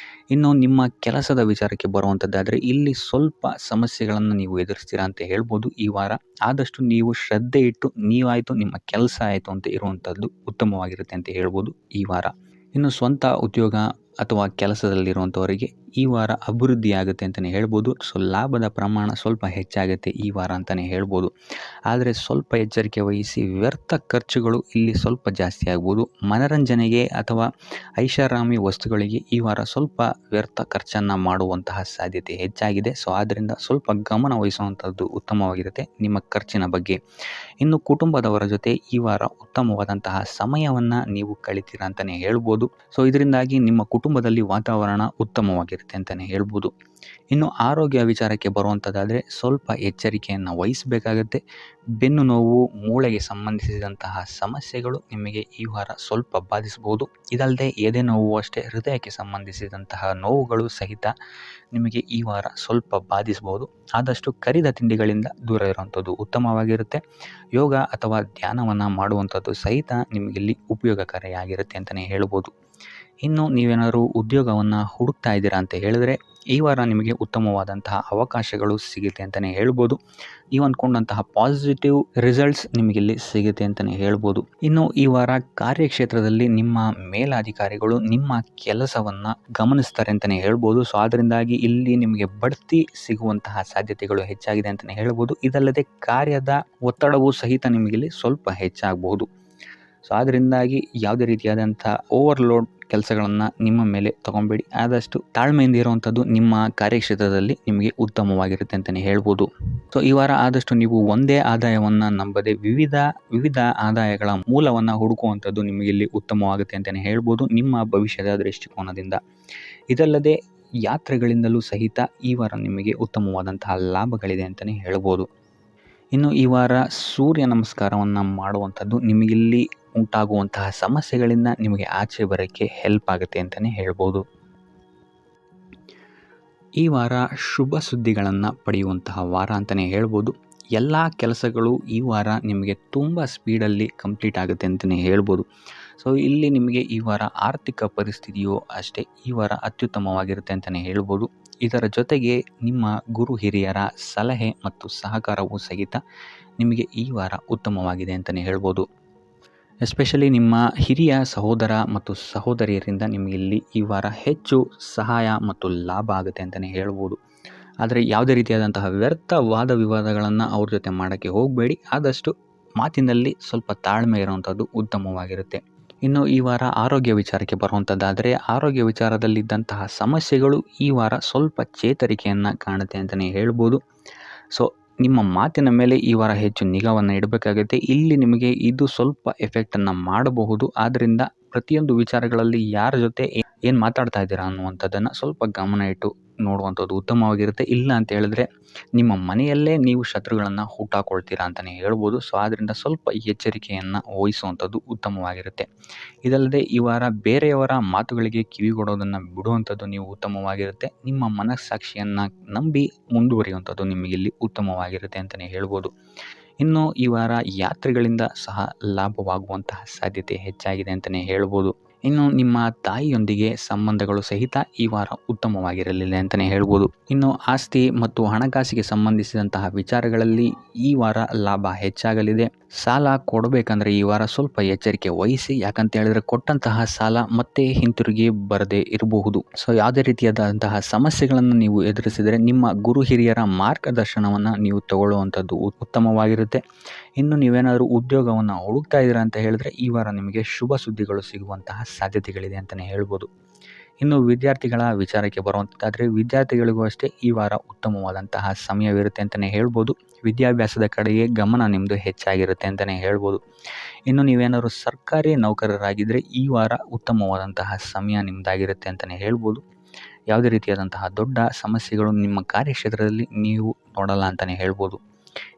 ಇನ್ನು ನಿಮ್ಮ ಕೆಲಸದ ವಿಚಾರಕ್ಕೆ ಬರುವಂಥದ್ದಾದರೆ ಇಲ್ಲಿ ಸ್ವಲ್ಪ ಸಮಸ್ಯೆಗಳನ್ನು ನೀವು ಎದುರಿಸ್ತೀರಾ ಅಂತ ಹೇಳ್ಬೋದು. ಈ ವಾರ ಆದಷ್ಟು ನೀವು ಶ್ರದ್ಧೆ ಇಟ್ಟು ನೀವಾಯಿತು ನಿಮ್ಮ ಕೆಲಸ ಆಯಿತು ಅಂತ ಇರುವಂಥದ್ದು ಉತ್ತಮವಾಗಿರುತ್ತೆ ಅಂತ ಹೇಳ್ಬೋದು ಈ ವಾರ. ಇನ್ನು ಸ್ವಂತ ಉದ್ಯೋಗ ಅಥವಾ ಕೆಲಸದಲ್ಲಿರುವಂಥವರಿಗೆ ಈ ವಾರ ಅಭಿವೃದ್ಧಿ ಆಗುತ್ತೆ ಅಂತಲೇ ಹೇಳ್ಬೋದು. ಸೊ ಲಾಭದ ಪ್ರಮಾಣ ಸ್ವಲ್ಪ ಹೆಚ್ಚಾಗುತ್ತೆ ಈ ವಾರ ಅಂತಲೇ ಹೇಳ್ಬೋದು. ಆದರೆ ಸ್ವಲ್ಪ ಎಚ್ಚರಿಕೆ ವಹಿಸಿ, ವ್ಯರ್ಥ ಖರ್ಚುಗಳು ಇಲ್ಲಿ ಸ್ವಲ್ಪ ಜಾಸ್ತಿ ಆಗ್ಬೋದು. ಮನರಂಜನೆಗೆ ಅಥವಾ ಐಷಾರಾಮಿ ವಸ್ತುಗಳಿಗೆ ಈ ವಾರ ಸ್ವಲ್ಪ ವ್ಯರ್ಥ ಖರ್ಚನ್ನು ಮಾಡುವಂತಹ ಸಾಧ್ಯತೆ ಹೆಚ್ಚಾಗಿದೆ. ಸೊ ಆದ್ದರಿಂದ ಸ್ವಲ್ಪ ಗಮನ ವಹಿಸುವಂಥದ್ದು ಉತ್ತಮವಾಗಿರುತ್ತೆ ನಿಮ್ಮ ಖರ್ಚಿನ ಬಗ್ಗೆ. ಇನ್ನು ಕುಟುಂಬದವರ ಜೊತೆ ಈ ವಾರ ಉತ್ತಮವಾದಂತಹ ಸಮಯವನ್ನು ನೀವು ಕಳಿತೀರಾ ಅಂತಲೇ ಹೇಳ್ಬೋದು. ಸೊ ಇದರಿಂದಾಗಿ ನಿಮ್ಮ ಕುಟುಂಬದಲ್ಲಿ ವಾತಾವರಣ ಉತ್ತಮವಾಗಿರುತ್ತೆ ಅಂತಲೇ ಹೇಳ್ಬೋದು. ಇನ್ನು ಆರೋಗ್ಯ ವಿಚಾರಕ್ಕೆ ಬರುವಂಥದ್ದಾದರೆ ಸ್ವಲ್ಪ ಎಚ್ಚರಿಕೆಯನ್ನು ವಹಿಸಬೇಕಾಗತ್ತೆ. ಬೆನ್ನು ನೋವು, ಮೂಳೆಗೆ ಸಂಬಂಧಿಸಿದಂತಹ ಸಮಸ್ಯೆಗಳು ನಿಮಗೆ ಈ ವಾರ ಸ್ವಲ್ಪ ಬಾಧಿಸಬಹುದು. ಇದಲ್ಲದೆ ಎದೆ ನೋವು ಅಷ್ಟೇ, ಹೃದಯಕ್ಕೆ ಸಂಬಂಧಿಸಿದಂತಹ ನೋವುಗಳು ಸಹಿತ ನಿಮಗೆ ಈ ವಾರ ಸ್ವಲ್ಪ ಬಾಧಿಸಬಹುದು. ಆದಷ್ಟು ಕರಿದ ತಿಂಡಿಗಳಿಂದ ದೂರ ಇರುವಂಥದ್ದು ಉತ್ತಮವಾಗಿರುತ್ತೆ. ಯೋಗ ಅಥವಾ ಧ್ಯಾನವನ್ನು ಮಾಡುವಂಥದ್ದು ಸಹಿತ ನಿಮಗಿಲ್ಲಿ ಉಪಯೋಗಕಾರಿಯಾಗಿರುತ್ತೆ ಅಂತಲೇ ಹೇಳ್ಬೋದು. ಇನ್ನು ನೀವೇನಾದರೂ ಉದ್ಯೋಗವನ್ನು ಹುಡುಕ್ತಾ ಇದ್ದೀರಾ ಅಂತ ಹೇಳಿದ್ರೆ ಈ ವಾರ ನಿಮಗೆ ಉತ್ತಮವಾದಂತಹ ಅವಕಾಶಗಳು ಸಿಗುತ್ತೆ ಅಂತಲೇ ಹೇಳ್ಬೋದು. ನೀವು ಅಂದ್ಕೊಂಡಂತಹ ಪಾಸಿಟಿವ್ ರಿಸಲ್ಟ್ಸ್ ನಿಮಗಿಲ್ಲಿ ಸಿಗುತ್ತೆ ಅಂತಲೇ ಹೇಳ್ಬೋದು. ಇನ್ನು ಈ ವಾರ ಕಾರ್ಯಕ್ಷೇತ್ರದಲ್ಲಿ ನಿಮ್ಮ ಮೇಲಾಧಿಕಾರಿಗಳು ನಿಮ್ಮ ಕೆಲಸವನ್ನು ಗಮನಿಸ್ತಾರೆ ಅಂತಲೇ ಹೇಳ್ಬೋದು. ಸೊ ಅದರಿಂದಾಗಿ ಇಲ್ಲಿ ನಿಮಗೆ ಬಡ್ತಿ ಸಿಗುವಂತಹ ಸಾಧ್ಯತೆಗಳು ಹೆಚ್ಚಾಗಿದೆ ಅಂತಲೇ ಹೇಳ್ಬೋದು. ಇದಲ್ಲದೆ ಕಾರ್ಯದ ಒತ್ತಡವೂ ಸಹಿತ ನಿಮಗಿಲ್ಲಿ ಸ್ವಲ್ಪ ಹೆಚ್ಚಾಗಬಹುದು. ಸೊ ಅದರಿಂದಾಗಿ ಯಾವುದೇ ರೀತಿಯಾದಂಥ ಓವರ್ಲೋಡ್ ಕೆಲಸಗಳನ್ನು ನಿಮ್ಮ ಮೇಲೆ ತಗೊಬೇಡಿ. ಆದಷ್ಟು ತಾಳ್ಮೆಯಿಂದ ಇರುವಂಥದ್ದು ನಿಮ್ಮ ಕಾರ್ಯಕ್ಷೇತ್ರದಲ್ಲಿ ನಿಮಗೆ ಉತ್ತಮವಾಗಿರುತ್ತೆ ಅಂತಲೇ ಹೇಳ್ಬೋದು. ಸೊ ಈ ವಾರ ಆದಷ್ಟು ನೀವು ಒಂದೇ ಆದಾಯವನ್ನು ನಂಬದೆ ವಿವಿಧ ಆದಾಯಗಳ ಮೂಲವನ್ನು ಹುಡುಕುವಂಥದ್ದು ನಿಮಗಿಲ್ಲಿ ಉತ್ತಮವಾಗುತ್ತೆ ಅಂತಲೇ ಹೇಳ್ಬೋದು ನಿಮ್ಮ ಭವಿಷ್ಯದ ದೃಷ್ಟಿಕೋನದಿಂದ. ಇದಲ್ಲದೆ ಯಾತ್ರೆಗಳಿಂದಲೂ ಸಹಿತ ಈ ವಾರ ನಿಮಗೆ ಉತ್ತಮವಾದಂತಹ ಲಾಭಗಳಿದೆ ಅಂತಲೇ ಹೇಳ್ಬೋದು. ಇನ್ನು ಈ ವಾರ ಸೂರ್ಯ ನಮಸ್ಕಾರವನ್ನು ಮಾಡುವಂಥದ್ದು ನಿಮಗಿಲ್ಲಿ ಉಂಟಾಗುವಂತಹ ಸಮಸ್ಯೆಗಳಿಂದ ನಿಮಗೆ ಆಚೆ ಬರೋಕ್ಕೆ ಹೆಲ್ಪ್ ಆಗುತ್ತೆ ಅಂತಲೇ ಹೇಳ್ಬೋದು. ಈ ವಾರ ಶುಭ ಸುದ್ದಿಗಳನ್ನು ಪಡೆಯುವಂತಹ ವಾರ ಅಂತಲೇ ಹೇಳ್ಬೋದು. ಎಲ್ಲ ಕೆಲಸಗಳು ಈ ವಾರ ನಿಮಗೆ ತುಂಬ ಸ್ಪೀಡಲ್ಲಿ ಕಂಪ್ಲೀಟ್ ಆಗುತ್ತೆ ಅಂತಲೇ ಹೇಳ್ಬೋದು. ಸೊ ಇಲ್ಲಿ ನಿಮಗೆ ಈ ವಾರ ಆರ್ಥಿಕ ಪರಿಸ್ಥಿತಿಯು ಅಷ್ಟೇ ಈ ವಾರ ಅತ್ಯುತ್ತಮವಾಗಿರುತ್ತೆ ಅಂತಲೇ ಹೇಳ್ಬೋದು. ಇದರ ಜೊತೆಗೆ ನಿಮ್ಮ ಗುರು ಹಿರಿಯರ ಸಲಹೆ ಮತ್ತು ಸಹಕಾರವೂ ಸಹಿತ ನಿಮಗೆ ಈ ವಾರ ಉತ್ತಮವಾಗಿದೆ ಅಂತಲೇ ಹೇಳ್ಬೋದು. ಎಸ್ಪೆಷಲಿ ನಿಮ್ಮ ಹಿರಿಯ ಸಹೋದರ ಮತ್ತು ಸಹೋದರಿಯರಿಂದ ನಿಮಗೆ ಇಲ್ಲಿ ಈ ವಾರ ಹೆಚ್ಚು ಸಹಾಯ ಮತ್ತು ಲಾಭ ಆಗುತ್ತೆ ಅಂತಲೇ ಹೇಳ್ಬೋದು. ಆದರೆ ಯಾವುದೇ ರೀತಿಯಾದಂತಹ ವ್ಯರ್ಥ ವಾದ ವಿವಾದಗಳನ್ನು ಅವ್ರ ಜೊತೆ ಮಾಡೋಕ್ಕೆ ಹೋಗಬೇಡಿ. ಆದಷ್ಟು ಮಾತಿನಲ್ಲಿ ಸ್ವಲ್ಪ ತಾಳ್ಮೆ ಇರುವಂಥದ್ದು ಉತ್ತಮವಾಗಿರುತ್ತೆ. ಇನ್ನು ಈ ವಾರ ಆರೋಗ್ಯ ವಿಚಾರಕ್ಕೆ ಬರುವಂಥದ್ದಾದರೆ ಆರೋಗ್ಯ ವಿಚಾರದಲ್ಲಿದ್ದಂತಹ ಸಮಸ್ಯೆಗಳು ಈ ವಾರ ಸ್ವಲ್ಪ ಚೇತರಿಕೆಯನ್ನು ಕಾಣುತ್ತೆ ಅಂತಲೇ ಹೇಳ್ಬೋದು. ಸೊ ನಿಮ್ಮ ಮಾತಿನ ಮೇಲೆ ಈ ವಾರ ಹೆಚ್ಚು ನಿಗಾವನ್ನು ಇಡಬೇಕಾಗುತ್ತೆ. ಇಲ್ಲಿ ನಿಮಗೆ ಇದು ಸ್ವಲ್ಪ ಎಫೆಕ್ಟನ್ನು ಮಾಡಬಹುದು. ಆದ್ದರಿಂದ ಪ್ರತಿಯೊಂದು ವಿಚಾರಗಳಲ್ಲಿ ಯಾರ ಜೊತೆ ಏನು ಮಾತಾಡ್ತಾ ಇದ್ದೀರಾ ಅನ್ನುವಂಥದ್ದನ್ನು ಸ್ವಲ್ಪ ಗಮನ ಇಟ್ಟು ನೋಡುವಂಥದ್ದು ಉತ್ತಮವಾಗಿರುತ್ತೆ. ಇಲ್ಲ ಅಂತ ಹೇಳಿದ್ರೆ ನಿಮ್ಮ ಮನೆಯಲ್ಲೇ ನೀವು ಶತ್ರುಗಳನ್ನು ಹುಟ್ಟಾಕೊಳ್ತೀರಾ ಅಂತಲೇ ಹೇಳ್ಬೋದು. ಸೊ ಆದ್ದರಿಂದ ಸ್ವಲ್ಪ ಎಚ್ಚರಿಕೆಯನ್ನು ವಹಿಸುವಂಥದ್ದು ಉತ್ತಮವಾಗಿರುತ್ತೆ. ಇದಲ್ಲದೆ ಈ ವಾರ ಬೇರೆಯವರ ಮಾತುಗಳಿಗೆ ಕಿವಿಗೊಡೋದನ್ನು ಬಿಡುವಂಥದ್ದು ನೀವು ಉತ್ತಮವಾಗಿರುತ್ತೆ. ನಿಮ್ಮ ಮನಸ್ಸಾಕ್ಷಿಯನ್ನು ನಂಬಿ ಮುಂದುವರಿಯುವಂಥದ್ದು ನಿಮಗಿಲ್ಲಿ ಉತ್ತಮವಾಗಿರುತ್ತೆ ಅಂತಲೇ ಹೇಳ್ಬೋದು. ಇನ್ನು ಈ ವಾರ ಯಾತ್ರೆಗಳಿಂದ ಸಹ ಲಾಭವಾಗುವಂತಹ ಸಾಧ್ಯತೆ ಹೆಚ್ಚಾಗಿದೆ ಅಂತಲೇ ಹೇಳ್ಬೋದು. ಇನ್ನು ನಿಮ್ಮ ತಾಯಿಯೊಂದಿಗೆ ಸಂಬಂಧಗಳು ಸಹಿತ ಈ ವಾರ ಉತ್ತಮವಾಗಿರಲಿಲ್ಲ ಅಂತಲೇ ಹೇಳ್ಬೋದು. ಇನ್ನು ಆಸ್ತಿ ಮತ್ತು ಹಣಕಾಸಿಗೆ ಸಂಬಂಧಿಸಿದಂತಹ ವಿಚಾರಗಳಲ್ಲಿ ಈ ವಾರ ಲಾಭ ಹೆಚ್ಚಾಗಲಿದೆ. ಸಾಲ ಕೊಡಬೇಕಂದ್ರೆ ಈ ವಾರ ಸ್ವಲ್ಪ ಎಚ್ಚರಿಕೆ ವಹಿಸಿ, ಯಾಕಂತ ಹೇಳಿದ್ರೆ ಕೊಟ್ಟಂತಹ ಸಾಲ ಮತ್ತೆ ಹಿಂತಿರುಗಿ ಬರದೇ ಇರಬಹುದು. ಸೊ ಯಾವುದೇ ರೀತಿಯಾದಂತಹ ಸಮಸ್ಯೆಗಳನ್ನು ನೀವು ಎದುರಿಸಿದರೆ ನಿಮ್ಮ ಗುರು ಹಿರಿಯರ ಮಾರ್ಗದರ್ಶನವನ್ನು ನೀವು ತಗೊಳ್ಳುವಂಥದ್ದು ಉತ್ತಮವಾಗಿರುತ್ತೆ. ಇನ್ನು ನೀವೇನಾದರೂ ಉದ್ಯೋಗವನ್ನು ಹುಡುಕ್ತಾ ಇದ್ದೀರಾ ಅಂತ ಹೇಳಿದ್ರೆ ಈ ವಾರ ನಿಮಗೆ ಶುಭ ಸುದ್ದಿಗಳು ಸಿಗುವಂತಹ ಸಾಧ್ಯತೆಗಳಿದೆ ಅಂತಲೇ ಹೇಳ್ಬೋದು. ಇನ್ನು ವಿದ್ಯಾರ್ಥಿಗಳ ವಿಚಾರಕ್ಕೆ ಬರುವಂಥದ್ದಾದರೆ ವಿದ್ಯಾರ್ಥಿಗಳಿಗೂ ಅಷ್ಟೇ ಈ ವಾರ ಉತ್ತಮವಾದಂತಹ ಸಮಯವಿರುತ್ತೆ ಅಂತಲೇ ಹೇಳ್ಬೋದು. ವಿದ್ಯಾಭ್ಯಾಸದ ಕಡೆಗೆ ಗಮನ ನಿಮ್ಮದು ಹೆಚ್ಚಾಗಿರುತ್ತೆ ಅಂತಲೇ ಹೇಳ್ಬೋದು. ಇನ್ನು ನೀವೇನಾದರೂ ಸರ್ಕಾರಿ ನೌಕರರಾಗಿದ್ದರೆ ಈ ವಾರ ಉತ್ತಮವಾದಂತಹ ಸಮಯ ನಿಮ್ಮದಾಗಿರುತ್ತೆ ಅಂತಲೇ ಹೇಳ್ಬೋದು. ಯಾವುದೇ ರೀತಿಯಾದಂತಹ ದೊಡ್ಡ ಸಮಸ್ಯೆಗಳು ನಿಮ್ಮ ಕಾರ್ಯಕ್ಷೇತ್ರದಲ್ಲಿ ನೀವು ನೋಡಲ್ಲ ಅಂತಲೇ ಹೇಳ್ಬೋದು.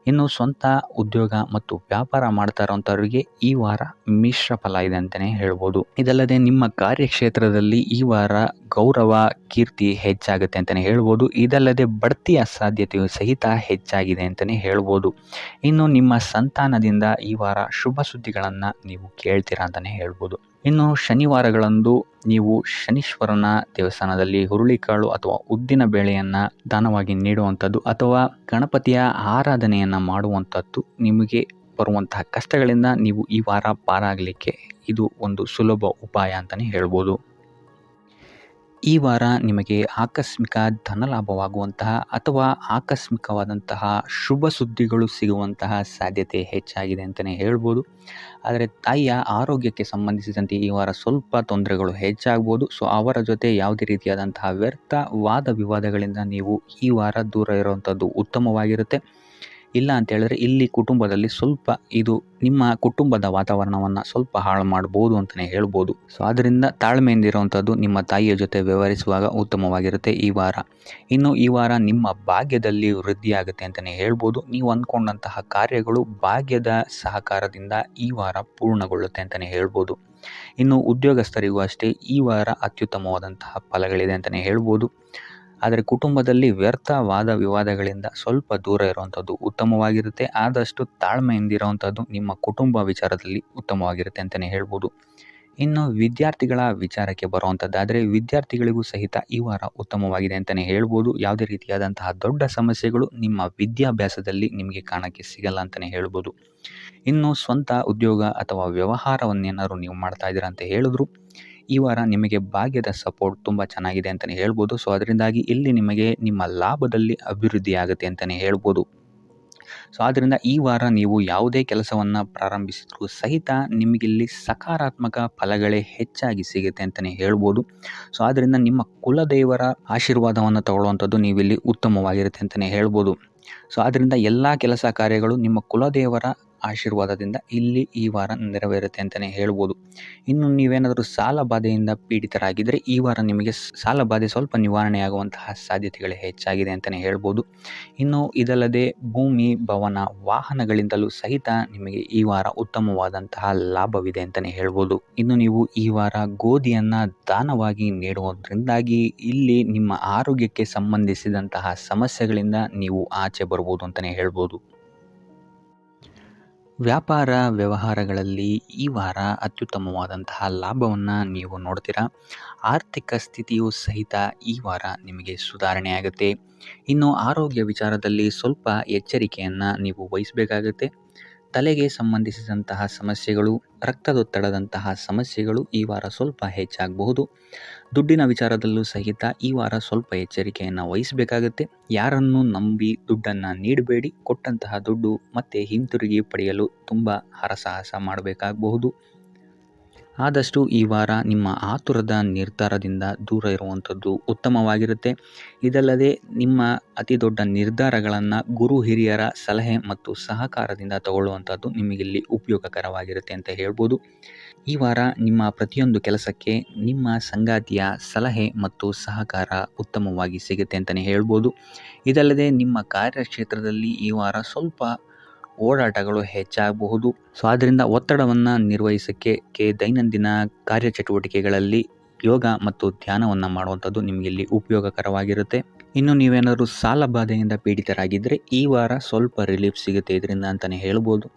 ಇನ್ನು ಸ್ವಂತ ಉದ್ಯೋಗ ಮತ್ತು ವ್ಯಾಪಾರ ಮಾಡ್ತಾ ಇರೋಂಥವ್ರಿಗೆ ಈ ವಾರ ಮಿಶ್ರ ಫಲ ಇದೆ ಅಂತಲೇ ಹೇಳ್ಬೋದು. ಇದಲ್ಲದೆ ನಿಮ್ಮ ಕಾರ್ಯಕ್ಷೇತ್ರದಲ್ಲಿ ಈ ವಾರ ಗೌರವ ಕೀರ್ತಿ ಹೆಚ್ಚಾಗುತ್ತೆ ಅಂತಲೇ ಹೇಳ್ಬೋದು. ಇದಲ್ಲದೆ ಬಡ್ತಿಯ ಸಾಧ್ಯತೆಯು ಸಹಿತ ಹೆಚ್ಚಾಗಿದೆ ಅಂತಲೇ ಹೇಳ್ಬೋದು. ಇನ್ನು ನಿಮ್ಮ ಸಂತಾನದಿಂದ ಈ ವಾರ ಶುಭ ಸುದ್ದಿಗಳನ್ನು ನೀವು ಕೇಳ್ತೀರಾ ಅಂತಲೇ ಹೇಳ್ಬೋದು. ಇನ್ನು ಶನಿವಾರಗಳಂದು ನೀವು ಶನೀಶ್ವರನ ದೇವಸ್ಥಾನದಲ್ಲಿ ಹುರುಳಿಕಾಳು ಅಥವಾ ಉದ್ದಿನ ಬೇಳೆಯನ್ನು ದಾನವಾಗಿ ನೀಡುವಂಥದ್ದು ಅಥವಾ ಗಣಪತಿಯ ಆರಾಧನೆಯನ್ನು ಮಾಡುವಂಥದ್ದು ನಿಮಗೆ ಬರುವಂತಹ ಕಷ್ಟಗಳಿಂದ ನೀವು ಈ ವಾರ ಪಾರಾಗಲಿಕ್ಕೆ ಇದು ಒಂದು ಸುಲಭ ಉಪಾಯ ಅಂತಲೇ ಹೇಳ್ಬೋದು. ಈ ವಾರ ನಿಮಗೆ ಆಕಸ್ಮಿಕ ಧನಲಾಭವಾಗುವಂತಹ ಅಥವಾ ಆಕಸ್ಮಿಕವಾದಂತಹ ಶುಭ ಸುದ್ದಿಗಳು ಸಿಗುವಂತಹ ಸಾಧ್ಯತೆ ಹೆಚ್ಚಾಗಿದೆ ಅಂತಲೇ ಹೇಳ್ಬೋದು. ಆದರೆ ತಾಯಿಯ ಆರೋಗ್ಯಕ್ಕೆ ಸಂಬಂಧಿಸಿದಂತೆ ಈ ವಾರ ಸ್ವಲ್ಪ ತೊಂದರೆಗಳು ಹೆಚ್ಚಾಗ್ಬೋದು. ಸೊ ಅವರ ಜೊತೆ ಯಾವುದೇ ರೀತಿಯಾದಂತಹ ವ್ಯರ್ಥ ವಾದ ವಿವಾದಗಳಿಂದ ನೀವು ಈ ವಾರ ದೂರ ಇರುವಂಥದ್ದು ಉತ್ತಮವಾಗಿರುತ್ತೆ. ಇಲ್ಲ ಅಂತ ಹೇಳಿದ್ರೆ ಇಲ್ಲಿ ಕುಟುಂಬದಲ್ಲಿ ಸ್ವಲ್ಪ ಇದು ನಿಮ್ಮ ಕುಟುಂಬದ ವಾತಾವರಣವನ್ನು ಸ್ವಲ್ಪ ಹಾಳು ಮಾಡ್ಬೋದು ಅಂತಲೇ ಹೇಳ್ಬೋದು. ಸೊ ಆದ್ದರಿಂದ ತಾಳ್ಮೆಯಿಂದ ಇರುವಂಥದ್ದು ನಿಮ್ಮ ತಾಯಿಯ ಜೊತೆ ವ್ಯವಹರಿಸುವಾಗ ಉತ್ತಮವಾಗಿರುತ್ತೆ ಈ ವಾರ. ಇನ್ನು ಈ ವಾರ ನಿಮ್ಮ ಭಾಗ್ಯದಲ್ಲಿ ವೃದ್ಧಿಯಾಗುತ್ತೆ ಅಂತಲೇ ಹೇಳ್ಬೋದು. ನೀವು ಅಂದ್ಕೊಂಡಂತಹ ಕಾರ್ಯಗಳು ಭಾಗ್ಯದ ಸಹಕಾರದಿಂದ ಈ ವಾರ ಪೂರ್ಣಗೊಳ್ಳುತ್ತೆ ಅಂತಲೇ ಹೇಳ್ಬೋದು. ಇನ್ನು ಉದ್ಯೋಗಸ್ಥರಿಗೂ ಅಷ್ಟೇ ಈ ವಾರ ಅತ್ಯುತ್ತಮವಾದಂತಹ ಫಲಗಳಿದೆ ಅಂತಲೇ ಹೇಳ್ಬೋದು. ಆದರೆ ಕುಟುಂಬದಲ್ಲಿ ವ್ಯರ್ಥ ವಾದ ವಿವಾದಗಳಿಂದ ಸ್ವಲ್ಪ ದೂರ ಇರುವಂಥದ್ದು ಉತ್ತಮವಾಗಿರುತ್ತೆ. ಆದಷ್ಟು ತಾಳ್ಮೆಯಿಂದಿರುವಂಥದ್ದು ನಿಮ್ಮ ಕುಟುಂಬ ವಿಚಾರದಲ್ಲಿ ಉತ್ತಮವಾಗಿರುತ್ತೆ ಅಂತಲೇ ಹೇಳ್ಬೋದು. ಇನ್ನು ವಿದ್ಯಾರ್ಥಿಗಳ ವಿಚಾರಕ್ಕೆ ಬರುವಂಥದ್ದಾದರೆ ವಿದ್ಯಾರ್ಥಿಗಳಿಗೂ ಸಹಿತ ಈ ವಾರ ಉತ್ತಮವಾಗಿದೆ ಅಂತಲೇ ಹೇಳ್ಬೋದು. ಯಾವುದೇ ರೀತಿಯಾದಂತಹ ದೊಡ್ಡ ಸಮಸ್ಯೆಗಳು ನಿಮ್ಮ ವಿದ್ಯಾಭ್ಯಾಸದಲ್ಲಿ ನಿಮಗೆ ಕಾಣಕ್ಕೆ ಸಿಗಲ್ಲ ಅಂತಲೇ ಹೇಳ್ಬೋದು. ಇನ್ನು ಸ್ವಂತ ಉದ್ಯೋಗ ಅಥವಾ ವ್ಯವಹಾರವನ್ನೇನಾದ್ರು ನೀವು ಮಾಡ್ತಾ ಇದ್ದೀರಾ ಅಂತ ಹೇಳಿದ್ರು ಈ ವಾರ ನಿಮಗೆ ಭಾಗ್ಯದ ಸಪೋರ್ಟ್ ತುಂಬ ಚೆನ್ನಾಗಿದೆ ಅಂತಲೇ ಹೇಳ್ಬೋದು. ಸೊ ಅದರಿಂದಾಗಿ ಇಲ್ಲಿ ನಿಮಗೆ ನಿಮ್ಮ ಲಾಭದಲ್ಲಿ ಅಭಿವೃದ್ಧಿ ಆಗುತ್ತೆ ಅಂತಲೇ ಹೇಳ್ಬೋದು. ಸೊ ಆದ್ದರಿಂದ ಈ ವಾರ ನೀವು ಯಾವುದೇ ಕೆಲಸವನ್ನು ಪ್ರಾರಂಭಿಸಿದ್ರೂ ಸಹಿತ ನಿಮಗಿಲ್ಲಿ ಸಕಾರಾತ್ಮಕ ಫಲಗಳೇ ಹೆಚ್ಚಾಗಿ ಸಿಗುತ್ತೆ ಅಂತಲೇ ಹೇಳ್ಬೋದು. ಸೊ ಆದ್ದರಿಂದ ನಿಮ್ಮ ಕುಲದೇವರ ಆಶೀರ್ವಾದವನ್ನು ತಗೊಳ್ಳುವಂಥದ್ದು ನೀವಿಲ್ಲಿ ಉತ್ತಮವಾಗಿರುತ್ತೆ ಅಂತಲೇ ಹೇಳ್ಬೋದು. ಸೊ ಆದ್ದರಿಂದ ಎಲ್ಲ ಕೆಲಸ ಕಾರ್ಯಗಳು ನಿಮ್ಮ ಕುಲದೇವರ ಆಶೀರ್ವಾದದಿಂದ ಇಲ್ಲಿ ಈ ವಾರ ನೆರವೇರುತ್ತೆ ಅಂತಲೇ ಹೇಳ್ಬೋದು. ಇನ್ನು ನೀವೇನಾದರೂ ಸಾಲ ಬಾಧೆಯಿಂದ ಪೀಡಿತರಾಗಿದ್ದರೆ ಈ ವಾರ ನಿಮಗೆ ಸಾಲ ಬಾಧೆ ಸ್ವಲ್ಪ ನಿವಾರಣೆಯಾಗುವಂತಹ ಸಾಧ್ಯತೆಗಳು ಹೆಚ್ಚಾಗಿದೆ ಅಂತಲೇ ಹೇಳ್ಬೋದು. ಇನ್ನು ಇದಲ್ಲದೆ ಭೂಮಿ ಭವನ ವಾಹನಗಳಿಂದಲೂ ಸಹಿತ ನಿಮಗೆ ಈ ವಾರ ಉತ್ತಮವಾದಂತಹ ಲಾಭವಿದೆ ಅಂತಲೇ ಹೇಳ್ಬೋದು. ಇನ್ನು ನೀವು ಈ ವಾರ ಗೋಧಿಯನ್ನು ದಾನವಾಗಿ ನೀಡುವುದರಿಂದಾಗಿ ಇಲ್ಲಿ ನಿಮ್ಮ ಆರೋಗ್ಯಕ್ಕೆ ಸಂಬಂಧಿಸಿದಂತಹ ಸಮಸ್ಯೆಗಳಿಂದ ನೀವು ಆಚೆ ಬರ್ಬೋದು ಅಂತಲೇ ಹೇಳ್ಬೋದು. ವ್ಯಾಪಾರ ವ್ಯವಹಾರಗಳಲ್ಲಿ ಈ ವಾರ ಅತ್ಯುತ್ತಮವಾದಂತಹ ಲಾಭವನ್ನು ನೀವು ನೋಡ್ತೀರಾ. ಆರ್ಥಿಕ ಸ್ಥಿತಿಯು ಸಹಿತ ಈ ವಾರ ನಿಮಗೆ ಸುಧಾರಣೆಯಾಗುತ್ತೆ. ಇನ್ನು ಆರೋಗ್ಯ ವಿಚಾರದಲ್ಲಿ ಸ್ವಲ್ಪ ಎಚ್ಚರಿಕೆಯನ್ನು ನೀವು ವಹಿಸಬೇಕಾಗುತ್ತೆ. ತಲೆಗೆ ಸಂಬಂಧಿಸಿದಂತಹ ಸಮಸ್ಯೆಗಳು, ರಕ್ತದೊತ್ತಡದಂತಹ ಸಮಸ್ಯೆಗಳು ಈ ವಾರ ಸ್ವಲ್ಪ ಹೆಚ್ಚಾಗಬಹುದು. ದುಡ್ಡಿನ ವಿಚಾರದಲ್ಲೂ ಸಹಿತ ಈ ವಾರ ಸ್ವಲ್ಪ ಎಚ್ಚರಿಕೆಯನ್ನು ವಹಿಸಬೇಕಾಗುತ್ತೆ. ಯಾರನ್ನು ನಂಬಿ ದುಡ್ಡನ್ನು ನೀಡಬೇಡಿ. ಕೊಟ್ಟಂತಹ ದುಡ್ಡು ಮತ್ತೆ ಹಿಂತಿರುಗಿ ಪಡೆಯಲು ತುಂಬ ಹರಸಾಹಸ ಮಾಡಬೇಕಾಗಬಹುದು. ಆದಷ್ಟು ಈ ವಾರ ನಿಮ್ಮ ಆತುರದ ನಿರ್ಧಾರದಿಂದ ದೂರ ಇರುವಂಥದ್ದು ಉತ್ತಮವಾಗಿರುತ್ತೆ. ಇದಲ್ಲದೆ ನಿಮ್ಮ ಅತಿ ದೊಡ್ಡ ನಿರ್ಧಾರಗಳನ್ನು ಗುರು ಹಿರಿಯರ ಸಲಹೆ ಮತ್ತು ಸಹಕಾರದಿಂದ ತಗೊಳ್ಳುವಂಥದ್ದು ನಿಮಗಿಲ್ಲಿ ಉಪಯೋಗಕರವಾಗಿರುತ್ತೆ ಅಂತ ಹೇಳ್ಬೋದು. ಈ ವಾರ ನಿಮ್ಮ ಪ್ರತಿಯೊಂದು ಕೆಲಸಕ್ಕೆ ನಿಮ್ಮ ಸಂಗಾತಿಯ ಸಲಹೆ ಮತ್ತು ಸಹಕಾರ ಉತ್ತಮವಾಗಿ ಸಿಗುತ್ತೆ ಅಂತಲೇ ಹೇಳ್ಬೋದು. ಇದಲ್ಲದೆ ನಿಮ್ಮ ಕಾರ್ಯಕ್ಷೇತ್ರದಲ್ಲಿ ಈ ವಾರ ಸ್ವಲ್ಪ ಓಡಾಟಗಳು ಹೆಚ್ಚಾಗಬಹುದು. ಸೊ ಆದ್ದರಿಂದ ಒತ್ತಡವನ್ನು ನಿರ್ವಹಿಸೋಕ್ಕೆ ದೈನಂದಿನ ಕಾರ್ಯಚಟುವಟಿಕೆಗಳಲ್ಲಿ ಯೋಗ ಮತ್ತು ಧ್ಯಾನವನ್ನು ಮಾಡುವಂಥದ್ದು ನಿಮಗಿಲ್ಲಿ ಉಪಯೋಗಕರವಾಗಿರುತ್ತೆ. ಇನ್ನು ನೀವೇನಾದರೂ ಸಾಲ ಬಾಧೆಯಿಂದ ಪೀಡಿತರಾಗಿದ್ದರೆ ಈ ವಾರ ಸ್ವಲ್ಪ ರಿಲೀಫ್ ಸಿಗುತ್ತೆ ಇದರಿಂದ ಅಂತಲೇ ಹೇಳ್ಬೋದು.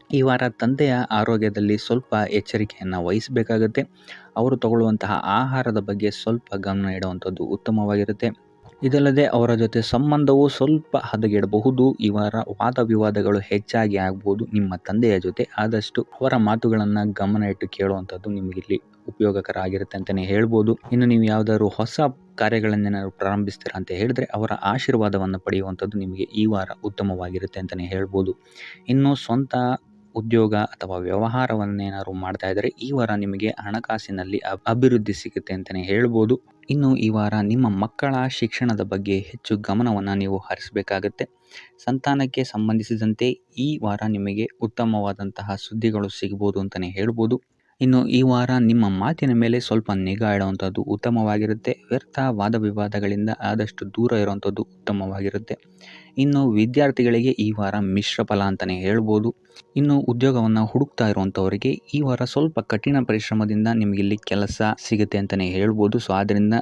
ಈ ವಾರ ತಂದೆಯ ಆರೋಗ್ಯದಲ್ಲಿ ಸ್ವಲ್ಪ ಎಚ್ಚರಿಕೆಯನ್ನು ವಹಿಸಬೇಕಾಗುತ್ತೆ. ಅವರು ತಗೊಳ್ಳುವಂತಹ ಆಹಾರದ ಬಗ್ಗೆ ಸ್ವಲ್ಪ ಗಮನ ಇಡುವಂಥದ್ದು ಉತ್ತಮವಾಗಿರುತ್ತೆ. ಇದಲ್ಲದೆ ಅವರ ಜೊತೆ ಸಂಬಂಧವು ಸ್ವಲ್ಪ ಹದಗೆಡಬಹುದು. ಈ ವಾರ ವಾದ ವಿವಾದಗಳು ಹೆಚ್ಚಾಗಿ ಆಗ್ಬೋದು ನಿಮ್ಮ ತಂದೆಯ ಜೊತೆ. ಆದಷ್ಟು ಅವರ ಮಾತುಗಳನ್ನು ಗಮನ ಇಟ್ಟು ಕೇಳುವಂಥದ್ದು ನಿಮಗಿಲ್ಲಿ ಉಪಯೋಗಕರ ಆಗಿರುತ್ತೆ ಅಂತಲೇ ಹೇಳ್ಬೋದು. ಇನ್ನು ನೀವು ಯಾವುದಾದ್ರು ಹೊಸ ಕಾರ್ಯಗಳನ್ನೇನಾದ್ರು ಪ್ರಾರಂಭಿಸ್ತೀರಾ ಅಂತ ಹೇಳಿದ್ರೆ ಅವರ ಆಶೀರ್ವಾದವನ್ನು ಪಡೆಯುವಂಥದ್ದು ನಿಮಗೆ ಈ ವಾರ ಉತ್ತಮವಾಗಿರುತ್ತೆ ಅಂತಲೇ ಹೇಳ್ಬೋದು. ಇನ್ನು ಸ್ವಂತ ಉದ್ಯೋಗ ಅಥವಾ ವ್ಯವಹಾರವನ್ನೇನಾದ್ರು ಮಾಡ್ತಾ ಇದ್ದರೆ ಈ ವಾರ ನಿಮಗೆ ಹಣಕಾಸಿನಲ್ಲಿ ಅಭಿವೃದ್ಧಿ ಸಿಗುತ್ತೆ ಅಂತಲೇ ಹೇಳ್ಬೋದು. ಇನ್ನು ಈ ವಾರ ನಿಮ್ಮ ಮಕ್ಕಳ ಶಿಕ್ಷಣದ ಬಗ್ಗೆ ಹೆಚ್ಚು ಗಮನವನ್ನು ನೀವು ಹರಿಸಬೇಕಾಗತ್ತೆ. ಸಂತಾನಕ್ಕೆ ಸಂಬಂಧಿಸಿದಂತೆ ಈ ವಾರ ನಿಮಗೆ ಉತ್ತಮವಾದಂತಹ ಸುದ್ದಿಗಳು ಸಿಗ್ಬೋದು ಅಂತಲೇ ಹೇಳ್ಬೋದು. ಇನ್ನು ಈ ವಾರ ನಿಮ್ಮ ಮಾತಿನ ಮೇಲೆ ಸ್ವಲ್ಪ ನಿಗಾ ಇಡುವಂಥದ್ದು ಉತ್ತಮವಾಗಿರುತ್ತೆ. ವ್ಯರ್ಥ ವಾದ ವಿವಾದಗಳಿಂದ ಆದಷ್ಟು ದೂರ ಇರುವಂಥದ್ದು ಉತ್ತಮವಾಗಿರುತ್ತೆ. ಇನ್ನು ವಿದ್ಯಾರ್ಥಿಗಳಿಗೆ ಈ ವಾರ ಮಿಶ್ರ ಫಲ ಅಂತಲೇ ಹೇಳ್ಬೋದು. ಇನ್ನು ಉದ್ಯೋಗವನ್ನು ಹುಡುಕ್ತಾ ಇರುವಂಥವರಿಗೆ ಈ ವಾರ ಸ್ವಲ್ಪ ಕಠಿಣ ಪರಿಶ್ರಮದಿಂದ ನಿಮಗಿಲ್ಲಿ ಕೆಲಸ ಸಿಗುತ್ತೆ ಅಂತಲೇ ಹೇಳ್ಬೋದು. ಸೊ ಆದ್ದರಿಂದ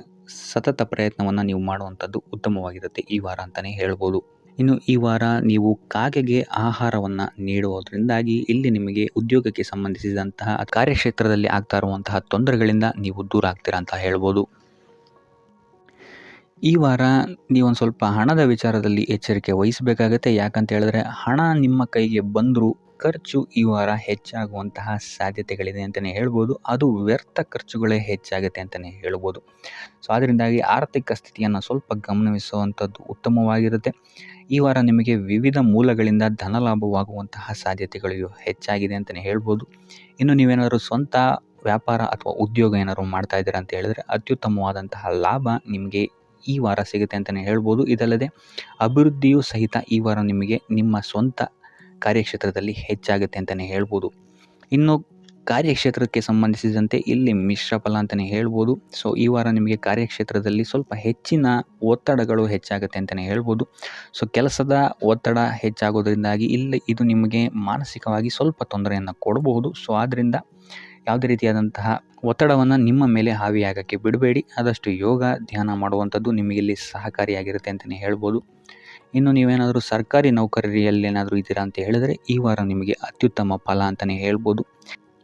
ಸತತ ಪ್ರಯತ್ನವನ್ನು ನೀವು ಮಾಡುವಂಥದ್ದು ಉತ್ತಮವಾಗಿರುತ್ತೆ ಈ ವಾರ ಅಂತಲೇ ಹೇಳ್ಬೋದು. ಇನ್ನು ಈ ವಾರ ನೀವು ಕಾಗೆಗೆ ಆಹಾರವನ್ನು ನೀಡುವುದರಿಂದಾಗಿ ಇಲ್ಲಿ ನಿಮಗೆ ಉದ್ಯೋಗಕ್ಕೆ ಸಂಬಂಧಿಸಿದಂತಹ ಕಾರ್ಯಕ್ಷೇತ್ರದಲ್ಲಿ ಆಗ್ತಾ ಇರುವಂತಹ ತೊಂದರೆಗಳಿಂದ ನೀವು ದೂರ ಆಗ್ತೀರಾ ಅಂತ ಹೇಳ್ಬೋದು. ಈ ವಾರ ನೀವೊಂದು ಸ್ವಲ್ಪ ಹಣದ ವಿಚಾರದಲ್ಲಿ ಎಚ್ಚರಿಕೆ ವಹಿಸಬೇಕಾಗತ್ತೆ. ಯಾಕಂತ ಹೇಳಿದ್ರೆ ಹಣ ನಿಮ್ಮ ಕೈಗೆ ಬಂದರೂ ಖರ್ಚು ಈ ವಾರ ಹೆಚ್ಚಾಗುವಂತಹ ಸಾಧ್ಯತೆಗಳಿದೆ ಅಂತಲೇ ಹೇಳ್ಬೋದು. ಅದು ವ್ಯರ್ಥ ಖರ್ಚುಗಳೇ ಹೆಚ್ಚಾಗುತ್ತೆ ಅಂತಲೇ ಹೇಳ್ಬೋದು. ಸೊ ಅದರಿಂದಾಗಿ ಆರ್ಥಿಕ ಸ್ಥಿತಿಯನ್ನು ಸ್ವಲ್ಪ ಗಮನಿಸುವಂಥದ್ದು ಉತ್ತಮವಾಗಿರುತ್ತೆ. ಈ ವಾರ ನಿಮಗೆ ವಿವಿಧ ಮೂಲಗಳಿಂದ ಧನಲಾಭವಾಗುವಂತಹ ಸಾಧ್ಯತೆಗಳು ಹೆಚ್ಚಾಗಿದೆ ಅಂತಲೇ ಹೇಳ್ಬೋದು. ಇನ್ನು ನೀವೇನಾದರೂ ಸ್ವಂತ ವ್ಯಾಪಾರ ಅಥವಾ ಉದ್ಯೋಗ ಏನಾದ್ರು ಮಾಡ್ತಾ ಇದ್ದೀರಾ ಅಂತ ಹೇಳಿದ್ರೆ ಅತ್ಯುತ್ತಮವಾದಂತಹ ಲಾಭ ನಿಮಗೆ ಈ ವಾರ ಸಿಗುತ್ತೆ ಅಂತಲೇ ಹೇಳ್ಬೋದು. ಇದಲ್ಲದೆ ಅಭಿವೃದ್ಧಿಯೂ ಸಹಿತ ಈ ವಾರ ನಿಮಗೆ ನಿಮ್ಮ ಸ್ವಂತ ಕಾರ್ಯಕ್ಷೇತ್ರದಲ್ಲಿ ಹೆಚ್ಚಾಗುತ್ತೆ ಅಂತಲೇ ಹೇಳ್ಬೋದು. ಇನ್ನು ಕಾರ್ಯಕ್ಷೇತ್ರಕ್ಕೆ ಸಂಬಂಧಿಸಿದಂತೆ ಇಲ್ಲಿ ಮಿಶ್ರ ಫಲ ಅಂತಲೇ ಹೇಳ್ಬೋದು. ಸೊ ಈ ವಾರ ನಿಮಗೆ ಕಾರ್ಯಕ್ಷೇತ್ರದಲ್ಲಿ ಸ್ವಲ್ಪ ಹೆಚ್ಚಿನ ಒತ್ತಡಗಳು ಹೆಚ್ಚಾಗುತ್ತೆ ಅಂತಲೇ ಹೇಳ್ಬೋದು. ಸೊ ಕೆಲಸದ ಒತ್ತಡ ಹೆಚ್ಚಾಗೋದ್ರಿಂದಾಗಿ ಇಲ್ಲಿ ಇದು ನಿಮಗೆ ಮಾನಸಿಕವಾಗಿ ಸ್ವಲ್ಪ ತೊಂದರೆಯನ್ನು ಕೊಡಬಹುದು. ಸೊ ಆದ್ದರಿಂದ ಯಾವುದೇ ರೀತಿಯಾದಂತಹ ಒತ್ತಡವನ್ನು ನಿಮ್ಮ ಮೇಲೆ ಹಾವಿಯಾಗಕ್ಕೆ ಬಿಡಬೇಡಿ. ಆದಷ್ಟು ಯೋಗ ಧ್ಯಾನ ಮಾಡುವಂಥದ್ದು ನಿಮಗಿಲ್ಲಿ ಸಹಕಾರಿಯಾಗಿರುತ್ತೆ ಅಂತಲೇ ಹೇಳ್ಬೋದು. ಇನ್ನು ನೀವೇನಾದರೂ ಸರ್ಕಾರಿ ನೌಕರಿಯಲ್ಲೇನಾದರೂ ಇದ್ದೀರಾ ಅಂತ ಹೇಳಿದರೆ ಈ ವಾರ ನಿಮಗೆ ಅತ್ಯುತ್ತಮ ಫಲ ಅಂತಲೇ ಹೇಳ್ಬೋದು.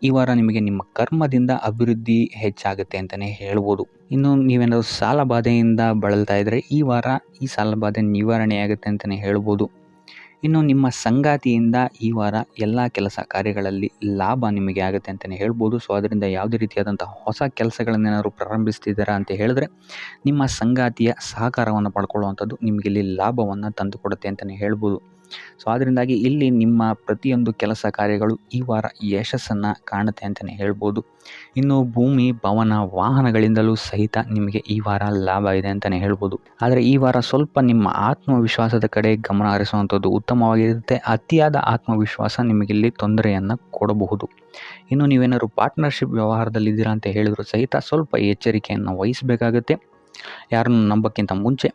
ಈ ವಾರ ನಿಮಗೆ ನಿಮ್ಮ ಕರ್ಮದಿಂದ ಅಭಿವೃದ್ಧಿ ಹೆಚ್ಚಾಗುತ್ತೆ ಅಂತಲೇ ಹೇಳ್ಬೋದು. ಇನ್ನು ನೀವೇನಾದರೂ ಸಾಲ ಬಾಧೆಯಿಂದ ಬಳಲ್ತಾ ಇದ್ದರೆ ಈ ವಾರ ಈ ಸಾಲ ಬಾಧೆ ನಿವಾರಣೆಯಾಗುತ್ತೆ ಅಂತಲೇ ಹೇಳ್ಬೋದು. ಇನ್ನು ನಿಮ್ಮ ಸಂಗಾತಿಯಿಂದ ಈ ವಾರ ಎಲ್ಲ ಕೆಲಸ ಕಾರ್ಯಗಳಲ್ಲಿ ಲಾಭ ನಿಮಗೆ ಆಗುತ್ತೆ ಅಂತಲೇ ಹೇಳ್ಬೋದು. ಸೊ ಅದರಿಂದ ಯಾವುದೇ ರೀತಿಯಾದಂಥ ಹೊಸ ಕೆಲಸಗಳನ್ನೇನಾದ್ರು ಪ್ರಾರಂಭಿಸ್ತಿದ್ದೀರಾ ಅಂತ ಹೇಳಿದ್ರೆ ನಿಮ್ಮ ಸಂಗಾತಿಯ ಸಹಕಾರವನ್ನು ಪಡ್ಕೊಳ್ಳುವಂಥದ್ದು ನಿಮಗಿಲ್ಲಿ ಲಾಭವನ್ನು ತಂದುಕೊಡುತ್ತೆ ಅಂತಲೇ ಹೇಳ್ಬೋದು. ಸೊ ಅದರಿಂದಾಗಿ ಇಲ್ಲಿ ನಿಮ್ಮ ಪ್ರತಿಯೊಂದು ಕೆಲಸ ಕಾರ್ಯಗಳು ಈ ವಾರ ಯಶಸ್ಸನ್ನು ಕಾಣುತ್ತೆ ಅಂತಲೇ ಹೇಳ್ಬೋದು. ಇನ್ನು ಭೂಮಿ ಭವನ ವಾಹನಗಳಿಂದಲೂ ಸಹಿತ ನಿಮಗೆ ಈ ವಾರ ಲಾಭ ಇದೆ ಅಂತಲೇ ಹೇಳ್ಬೋದು. ಆದರೆ ಈ ವಾರ ಸ್ವಲ್ಪ ನಿಮ್ಮ ಆತ್ಮವಿಶ್ವಾಸದ ಕಡೆ ಗಮನ ಹರಿಸುವಂಥದ್ದು ಉತ್ತಮವಾಗಿರುತ್ತೆ. ಅತಿಯಾದ ಆತ್ಮವಿಶ್ವಾಸ ನಿಮಗಿಲ್ಲಿ ತೊಂದರೆಯನ್ನು ಕೊಡಬಹುದು. ಇನ್ನು ನೀವೇನಾದ್ರು ಪಾರ್ಟ್ನರ್ಶಿಪ್ ವ್ಯವಹಾರದಲ್ಲಿದ್ದೀರಾ ಅಂತ ಹೇಳಿದ್ರು ಸಹಿತ ಸ್ವಲ್ಪ ಎಚ್ಚರಿಕೆಯನ್ನು ವಹಿಸಬೇಕಾಗುತ್ತೆ ಯಾರನ್ನು ನಂಬೋಕ್ಕಿಂತ ಮುಂಚೆ.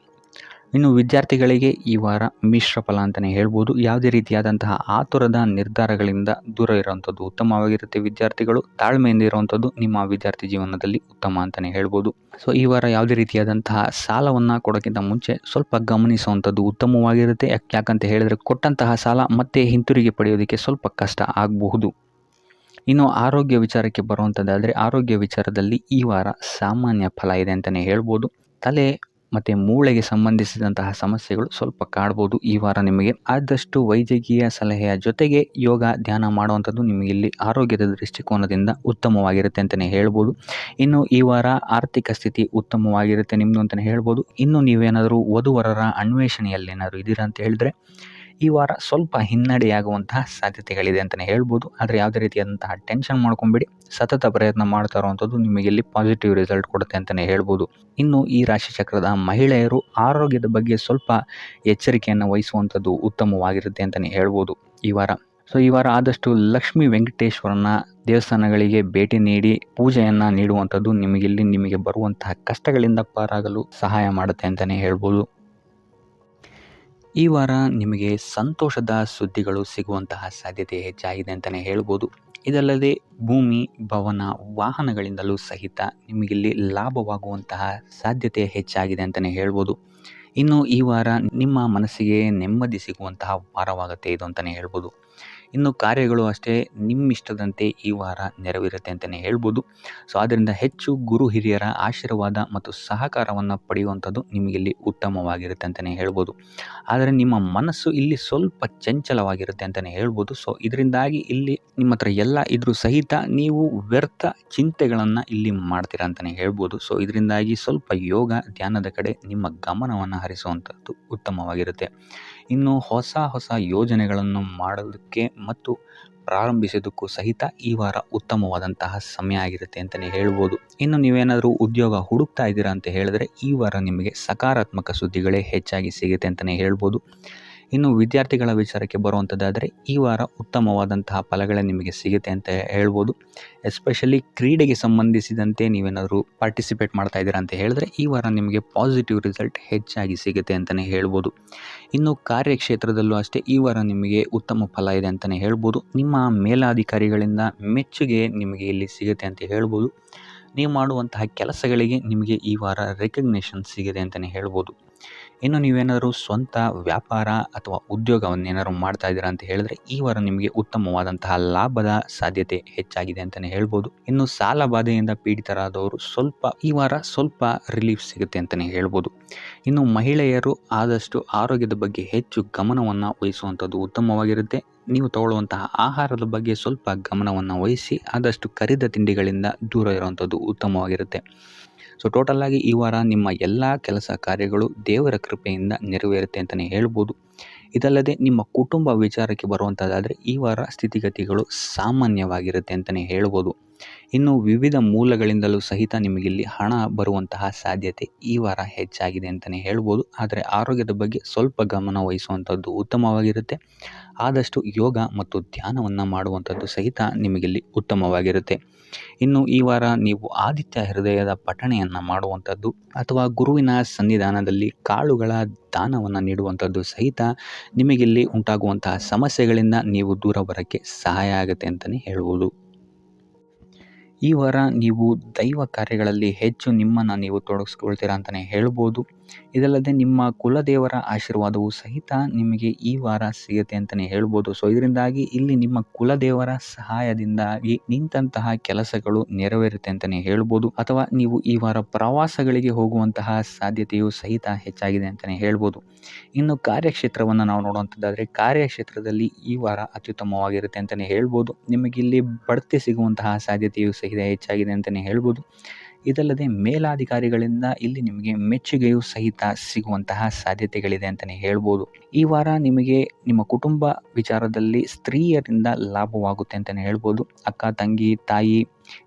ಇನ್ನು ವಿದ್ಯಾರ್ಥಿಗಳಿಗೆ ಈ ವಾರ ಮಿಶ್ರ ಫಲ ಅಂತಲೇ ಹೇಳ್ಬೋದು. ಯಾವುದೇ ರೀತಿಯಾದಂತಹ ಆತುರದ ನಿರ್ಧಾರಗಳಿಂದ ದೂರ ಇರುವಂಥದ್ದು ಉತ್ತಮವಾಗಿರುತ್ತೆ. ವಿದ್ಯಾರ್ಥಿಗಳು ತಾಳ್ಮೆಯಿಂದ ಇರುವಂಥದ್ದು ನಿಮ್ಮ ವಿದ್ಯಾರ್ಥಿ ಜೀವನದಲ್ಲಿ ಉತ್ತಮ ಅಂತಲೇ ಹೇಳ್ಬೋದು. ಸೊ ಈ ವಾರ ಯಾವುದೇ ರೀತಿಯಾದಂತಹ ಸಾಲವನ್ನು ಕೊಡೋಕ್ಕಿಂತ ಮುಂಚೆ ಸ್ವಲ್ಪ ಗಮನಿಸುವಂಥದ್ದು ಉತ್ತಮವಾಗಿರುತ್ತೆ. ಯಾಕಂತ ಹೇಳಿದರೆ ಕೊಟ್ಟಂತಹ ಸಾಲ ಮತ್ತೆ ಹಿಂತಿರುಗಿ ಪಡೆಯೋದಕ್ಕೆ ಸ್ವಲ್ಪ ಕಷ್ಟ ಆಗಬಹುದು. ಇನ್ನು ಆರೋಗ್ಯ ವಿಚಾರಕ್ಕೆ ಬರುವಂಥದ್ದಾದರೆ ಆರೋಗ್ಯ ವಿಚಾರದಲ್ಲಿ ಈ ವಾರ ಸಾಮಾನ್ಯ ಫಲ ಇದೆ ಅಂತಲೇ ಹೇಳ್ಬೋದು. ತಲೆ ಮತ್ತು ಮೂಳೆಗೆ ಸಂಬಂಧಿಸಿದಂತಹ ಸಮಸ್ಯೆಗಳು ಸ್ವಲ್ಪ ಕಾಡ್ಬೋದು ಈ ವಾರ ನಿಮಗೆ. ಆದಷ್ಟು ವೈದ್ಯಕೀಯ ಸಲಹೆಯ ಜೊತೆಗೆ ಯೋಗ ಧ್ಯಾನ ಮಾಡುವಂಥದ್ದು ನಿಮಗಿಲ್ಲಿ ಆರೋಗ್ಯದ ದೃಷ್ಟಿಕೋನದಿಂದ ಉತ್ತಮವಾಗಿರುತ್ತೆ ಅಂತಲೇ ಹೇಳ್ಬೋದು. ಇನ್ನು ಈ ವಾರ ಆರ್ಥಿಕ ಸ್ಥಿತಿ ಉತ್ತಮವಾಗಿರುತ್ತೆ ನಿಮ್ಮದು ಅಂತಲೇ ಹೇಳ್ಬೋದು. ಇನ್ನು ನೀವೇನಾದರೂ ವಧುವರರ ಅನ್ವೇಷಣೆಯಲ್ಲೇನಾದರೂ ಇದ್ದೀರಾ ಅಂತ ಹೇಳಿದ್ರೆ ಈ ವಾರ ಸ್ವಲ್ಪ ಹಿನ್ನಡೆಯಾಗುವಂತಹ ಸಾಧ್ಯತೆಗಳಿದೆ ಅಂತಲೇ ಹೇಳ್ಬೋದು. ಆದರೆ ಯಾವುದೇ ರೀತಿಯಾದಂತಹ ಟೆನ್ಷನ್ ಮಾಡ್ಕೊಂಬೇಡಿ. ಸತತ ಪ್ರಯತ್ನ ಮಾಡ್ತಾ ಇರುವಂಥದ್ದು ನಿಮಗಿಲ್ಲಿ ಪಾಸಿಟಿವ್ ರಿಸಲ್ಟ್ ಕೊಡುತ್ತೆ ಅಂತಲೇ ಹೇಳ್ಬೋದು. ಇನ್ನು ಈ ರಾಶಿ ಚಕ್ರದ ಮಹಿಳೆಯರು ಆರೋಗ್ಯದ ಬಗ್ಗೆ ಸ್ವಲ್ಪ ಎಚ್ಚರಿಕೆಯನ್ನು ವಹಿಸುವಂಥದ್ದು ಉತ್ತಮವಾಗಿರುತ್ತೆ ಅಂತಲೇ ಹೇಳ್ಬೋದು ಈ ವಾರ. ಸೊ ಈ ವಾರ ಆದಷ್ಟು ಲಕ್ಷ್ಮೀ ವೆಂಕಟೇಶ್ವರನ ದೇವಸ್ಥಾನಗಳಿಗೆ ಭೇಟಿ ನೀಡಿ ಪೂಜೆಯನ್ನು ನೀಡುವಂಥದ್ದು ನಿಮಗೆ ಬರುವಂತಹ ಕಷ್ಟಗಳಿಂದ ಪಾರಾಗಲು ಸಹಾಯ ಮಾಡುತ್ತೆ ಅಂತಲೇ ಹೇಳ್ಬೋದು. ಈ ವಾರ ನಿಮಗೆ ಸಂತೋಷದ ಸುದ್ದಿಗಳು ಸಿಗುವಂತಹ ಸಾಧ್ಯತೆ ಹೆಚ್ಚಾಗಿದೆ ಅಂತಲೇ ಹೇಳ್ಬೋದು. ಇದಲ್ಲದೆ ಭೂಮಿ ಭವನ ವಾಹನಗಳಿಂದಲೂ ಸಹಿತ ನಿಮಗಿಲ್ಲಿ ಲಾಭವಾಗುವಂತಹ ಸಾಧ್ಯತೆ ಹೆಚ್ಚಾಗಿದೆ ಅಂತಲೇ ಹೇಳ್ಬೋದು. ಇನ್ನು ಈ ವಾರ ನಿಮ್ಮ ಮನಸ್ಸಿಗೆ ನೆಮ್ಮದಿ ಸಿಗುವಂತಹ ವಾರವಾಗುತ್ತೆ ಇದು ಅಂತಲೇ ಹೇಳ್ಬೋದು. ಇನ್ನು ಕಾರ್ಯಗಳು ಅಷ್ಟೇ ನಿಮ್ಮಿಷ್ಟದಂತೆ ಈ ವಾರ ನೆರವೇರುತ್ತೆ ಅಂತಲೇ ಹೇಳ್ಬೋದು. ಸೊ ಆದ್ದರಿಂದ ಹೆಚ್ಚು ಗುರು ಹಿರಿಯರ ಆಶೀರ್ವಾದ ಮತ್ತು ಸಹಕಾರವನ್ನು ಪಡೆಯುವಂಥದ್ದು ನಿಮಗಿಲ್ಲಿ ಉತ್ತಮವಾಗಿರುತ್ತೆ ಅಂತಲೇ ಹೇಳ್ಬೋದು. ಆದರೆ ನಿಮ್ಮ ಮನಸ್ಸು ಇಲ್ಲಿ ಸ್ವಲ್ಪ ಚಂಚಲವಾಗಿರುತ್ತೆ ಅಂತಲೇ ಹೇಳ್ಬೋದು. ಸೊ ಇದರಿಂದಾಗಿ ಇಲ್ಲಿ ನಿಮ್ಮ ಹತ್ರ ಎಲ್ಲ ಇದ್ರೂ ಸಹಿತ ನೀವು ವ್ಯರ್ಥ ಚಿಂತೆಗಳನ್ನು ಇಲ್ಲಿ ಮಾಡ್ತೀರಾ ಅಂತಲೇ ಹೇಳ್ಬೋದು. ಸೊ ಇದರಿಂದಾಗಿ ಸ್ವಲ್ಪ ಯೋಗ ಧ್ಯಾನದ ಕಡೆ ನಿಮ್ಮ ಗಮನವನ್ನು ಹರಿಸುವಂಥದ್ದು ಉತ್ತಮವಾಗಿರುತ್ತೆ. ಇನ್ನು ಹೊಸ ಯೋಜನೆಗಳನ್ನು ಮಾಡೋದಕ್ಕೆ ಮತ್ತು ಪ್ರಾರಂಭಿಸೋದಕ್ಕೂ ಸಹಿತ ಈ ವಾರ ಉತ್ತಮವಾದಂತಹ ಸಮಯ ಆಗಿರುತ್ತೆ ಅಂತಲೇ ಹೇಳ್ಬೋದು. ಇನ್ನು ನೀವೇನಾದರೂ ಉದ್ಯೋಗ ಹುಡುಕ್ತಾ ಇದ್ದೀರಾ ಅಂತ ಹೇಳಿದ್ರೆ ಈ ವಾರ ನಿಮಗೆ ಸಕಾರಾತ್ಮಕ ಸುದ್ದಿಗಳೇ ಹೆಚ್ಚಾಗಿ ಸಿಗುತ್ತೆ ಅಂತಲೇ ಹೇಳ್ಬೋದು. ಇನ್ನು ವಿದ್ಯಾರ್ಥಿಗಳ ವಿಚಾರಕ್ಕೆ ಬರುವಂಥದ್ದಾದರೆ ಈ ವಾರ ಉತ್ತಮವಾದಂತಹ ಫಲಗಳೇ ನಿಮಗೆ ಸಿಗುತ್ತೆ ಅಂತ ಹೇಳ್ಬೋದು. ಎಸ್ಪೆಷಲಿ ಕ್ರೀಡೆಗೆ ಸಂಬಂಧಿಸಿದಂತೆ ನೀವೇನಾದರೂ ಪಾರ್ಟಿಸಿಪೇಟ್ ಮಾಡ್ತಾ ಇದ್ದೀರಾ ಅಂತ ಹೇಳಿದ್ರೆ ಈ ವಾರ ನಿಮಗೆ ಪಾಸಿಟಿವ್ ರಿಸಲ್ಟ್ ಹೆಚ್ಚಾಗಿ ಸಿಗುತ್ತೆ ಅಂತಲೇ ಹೇಳ್ಬೋದು. ಇನ್ನು ಕಾರ್ಯಕ್ಷೇತ್ರದಲ್ಲೂ ಅಷ್ಟೇ ಈ ವಾರ ನಿಮಗೆ ಉತ್ತಮ ಫಲ ಇದೆ ಅಂತಲೇ ಹೇಳ್ಬೋದು. ನಿಮ್ಮ ಮೇಲಾಧಿಕಾರಿಗಳಿಂದ ಮೆಚ್ಚುಗೆ ನಿಮಗೆ ಇಲ್ಲಿ ಸಿಗುತ್ತೆ ಅಂತ ಹೇಳ್ಬೋದು. ನೀವು ಮಾಡುವಂತಹ ಕೆಲಸಗಳಿಗೆ ನಿಮಗೆ ಈ ವಾರ ರೆಕಗ್ನೇಷನ್ ಸಿಗಿದೆ ಅಂತಲೇ ಹೇಳ್ಬೋದು. ಇನ್ನು ನೀವೇನಾದರೂ ಸ್ವಂತ ವ್ಯಾಪಾರ ಅಥವಾ ಉದ್ಯೋಗವನ್ನೇನಾದ್ರು ಮಾಡ್ತಾ ಇದ್ದೀರಾ ಅಂತ ಹೇಳಿದ್ರೆ ಈ ವಾರ ನಿಮಗೆ ಉತ್ತಮವಾದಂತಹ ಲಾಭದ ಸಾಧ್ಯತೆ ಹೆಚ್ಚಾಗಿದೆ ಅಂತಲೇ ಹೇಳ್ಬೋದು. ಇನ್ನು ಸಾಲ ಬಾಧೆಯಿಂದ ಪೀಡಿತರಾದವರು ಈ ವಾರ ಸ್ವಲ್ಪ ರಿಲೀಫ್ ಸಿಗುತ್ತೆ ಅಂತಲೇ ಹೇಳ್ಬೋದು. ಇನ್ನು ಮಹಿಳೆಯರು ಆದಷ್ಟು ಆರೋಗ್ಯದ ಬಗ್ಗೆ ಹೆಚ್ಚು ಗಮನವನ್ನು ವಹಿಸುವಂಥದ್ದು ಉತ್ತಮವಾಗಿರುತ್ತೆ. ನೀವು ತಗೊಳ್ಳುವಂತಹ ಆಹಾರದ ಬಗ್ಗೆ ಸ್ವಲ್ಪ ಗಮನವನ್ನು ವಹಿಸಿ ಆದಷ್ಟು ಕರಿದ ತಿಂಡಿಗಳಿಂದ ದೂರ ಇರುವಂಥದ್ದು ಉತ್ತಮವಾಗಿರುತ್ತೆ. ಸೊ ಟೋಟಲ್ ಆಗಿ ಈ ವಾರ ನಿಮ್ಮ ಎಲ್ಲ ಕೆಲಸ ಕಾರ್ಯಗಳು ದೇವರ ಕೃಪೆಯಿಂದ ನೆರವೇರುತ್ತೆ ಅಂತಲೇ ಹೇಳ್ಬೋದು. ಇದಲ್ಲದೆ ನಿಮ್ಮ ಕುಟುಂಬ ವಿಚಾರಕ್ಕೆ ಬರುವಂಥದ್ದಾದರೆ ಈ ವಾರ ಸ್ಥಿತಿಗತಿಗಳು ಸಾಮಾನ್ಯವಾಗಿರುತ್ತೆ ಅಂತಲೇ ಹೇಳ್ಬೋದು. ಇನ್ನು ವಿವಿಧ ಮೂಲಗಳಿಂದಲೂ ಸಹಿತ ನಿಮಗಿಲ್ಲಿ ಹಣ ಬರುವಂತಹ ಸಾಧ್ಯತೆ ಈ ವಾರ ಹೆಚ್ಚಾಗಿದೆ ಅಂತಲೇ ಹೇಳ್ಬೋದು. ಆದರೆ ಆರೋಗ್ಯದ ಬಗ್ಗೆ ಸ್ವಲ್ಪ ಗಮನ ವಹಿಸುವಂಥದ್ದು ಉತ್ತಮವಾಗಿರುತ್ತೆ. ಆದಷ್ಟು ಯೋಗ ಮತ್ತು ಧ್ಯಾನವನ್ನು ಮಾಡುವಂಥದ್ದು ಸಹಿತ ನಿಮಗಿಲ್ಲಿ ಉತ್ತಮವಾಗಿರುತ್ತೆ. ಇನ್ನು ಈ ವಾರ ನೀವು ಆದಿತ್ಯ ಹೃದಯದ ಪಠಣೆಯನ್ನು ಮಾಡುವಂಥದ್ದು ಅಥವಾ ಗುರುವಿನ ಸನ್ನಿಧಾನದಲ್ಲಿ ಕಾಳುಗಳ ದಾನವನ್ನು ನೀಡುವಂಥದ್ದು ಸಹಿತ ನಿಮಗಿಲ್ಲಿ ಉಂಟಾಗುವಂತಹ ಸಮಸ್ಯೆಗಳಿಂದ ನೀವು ದೂರ ಬರೋಕ್ಕೆ ಸಹಾಯ ಆಗುತ್ತೆ ಅಂತಲೇ ಹೇಳ್ಬೋದು. ಈ ವಾರ ನೀವು ದೈವ ಕಾರ್ಯಗಳಲ್ಲಿ ಹೆಚ್ಚು ನಿಮ್ಮನ್ನು ನೀವು ತೊಡಗಿಸ್ಕೊಳ್ತೀರಾ ಅಂತಲೇ ಹೇಳ್ಬೋದು. ಇದಲ್ಲದೆ ನಿಮ್ಮ ಕುಲದೇವರ ಆಶೀರ್ವಾದವು ಸಹಿತ ನಿಮಗೆ ಈ ವಾರ ಸಿಗುತ್ತೆ ಅಂತಲೇ ಹೇಳ್ಬೋದು. ಸೊ ಇದರಿಂದಾಗಿ ಇಲ್ಲಿ ನಿಮ್ಮ ಕುಲದೇವರ ಸಹಾಯದಿಂದಾಗಿ ನಿಂತಹ ಕೆಲಸಗಳು ನೆರವೇರುತ್ತೆ ಅಂತಲೇ ಹೇಳ್ಬೋದು. ಅಥವಾ ನೀವು ಈ ವಾರ ಪ್ರವಾಸಗಳಿಗೆ ಹೋಗುವಂತಹ ಸಾಧ್ಯತೆಯು ಸಹಿತ ಹೆಚ್ಚಾಗಿದೆ ಅಂತಲೇ ಹೇಳ್ಬೋದು. ಇನ್ನು ಕಾರ್ಯಕ್ಷೇತ್ರವನ್ನು ನಾವು ನೋಡುವಂಥದ್ದಾದರೆ ಕಾರ್ಯಕ್ಷೇತ್ರದಲ್ಲಿ ಈ ವಾರ ಅತ್ಯುತ್ತಮವಾಗಿರುತ್ತೆ ಅಂತಲೇ ಹೇಳ್ಬೋದು. ನಿಮಗಿಲ್ಲಿ ಬಡ್ತಿ ಸಿಗುವಂತಹ ಸಾಧ್ಯತೆಯು ಸಹಿತ ಹೆಚ್ಚಾಗಿದೆ ಅಂತಲೇ ಹೇಳ್ಬೋದು. ಇದಲ್ಲದೆ ಮೇಲಾಧಿಕಾರಿಗಳಿಂದ ಇಲ್ಲಿ ನಿಮಗೆ ಮೆಚ್ಚುಗೆಯೂ ಸಹಿತ ಸಿಗುವಂತಹ ಸಾಧ್ಯತೆಗಳಿದೆ ಅಂತಲೇ ಹೇಳ್ಬೋದು. ಈ ವಾರ ನಿಮಗೆ ನಿಮ್ಮ ಕುಟುಂಬ ವಿಚಾರದಲ್ಲಿ ಸ್ತ್ರೀಯರಿಂದ ಲಾಭವಾಗುತ್ತೆ ಅಂತಲೇ ಹೇಳ್ಬೋದು. ಅಕ್ಕ, ತಂಗಿ, ತಾಯಿ,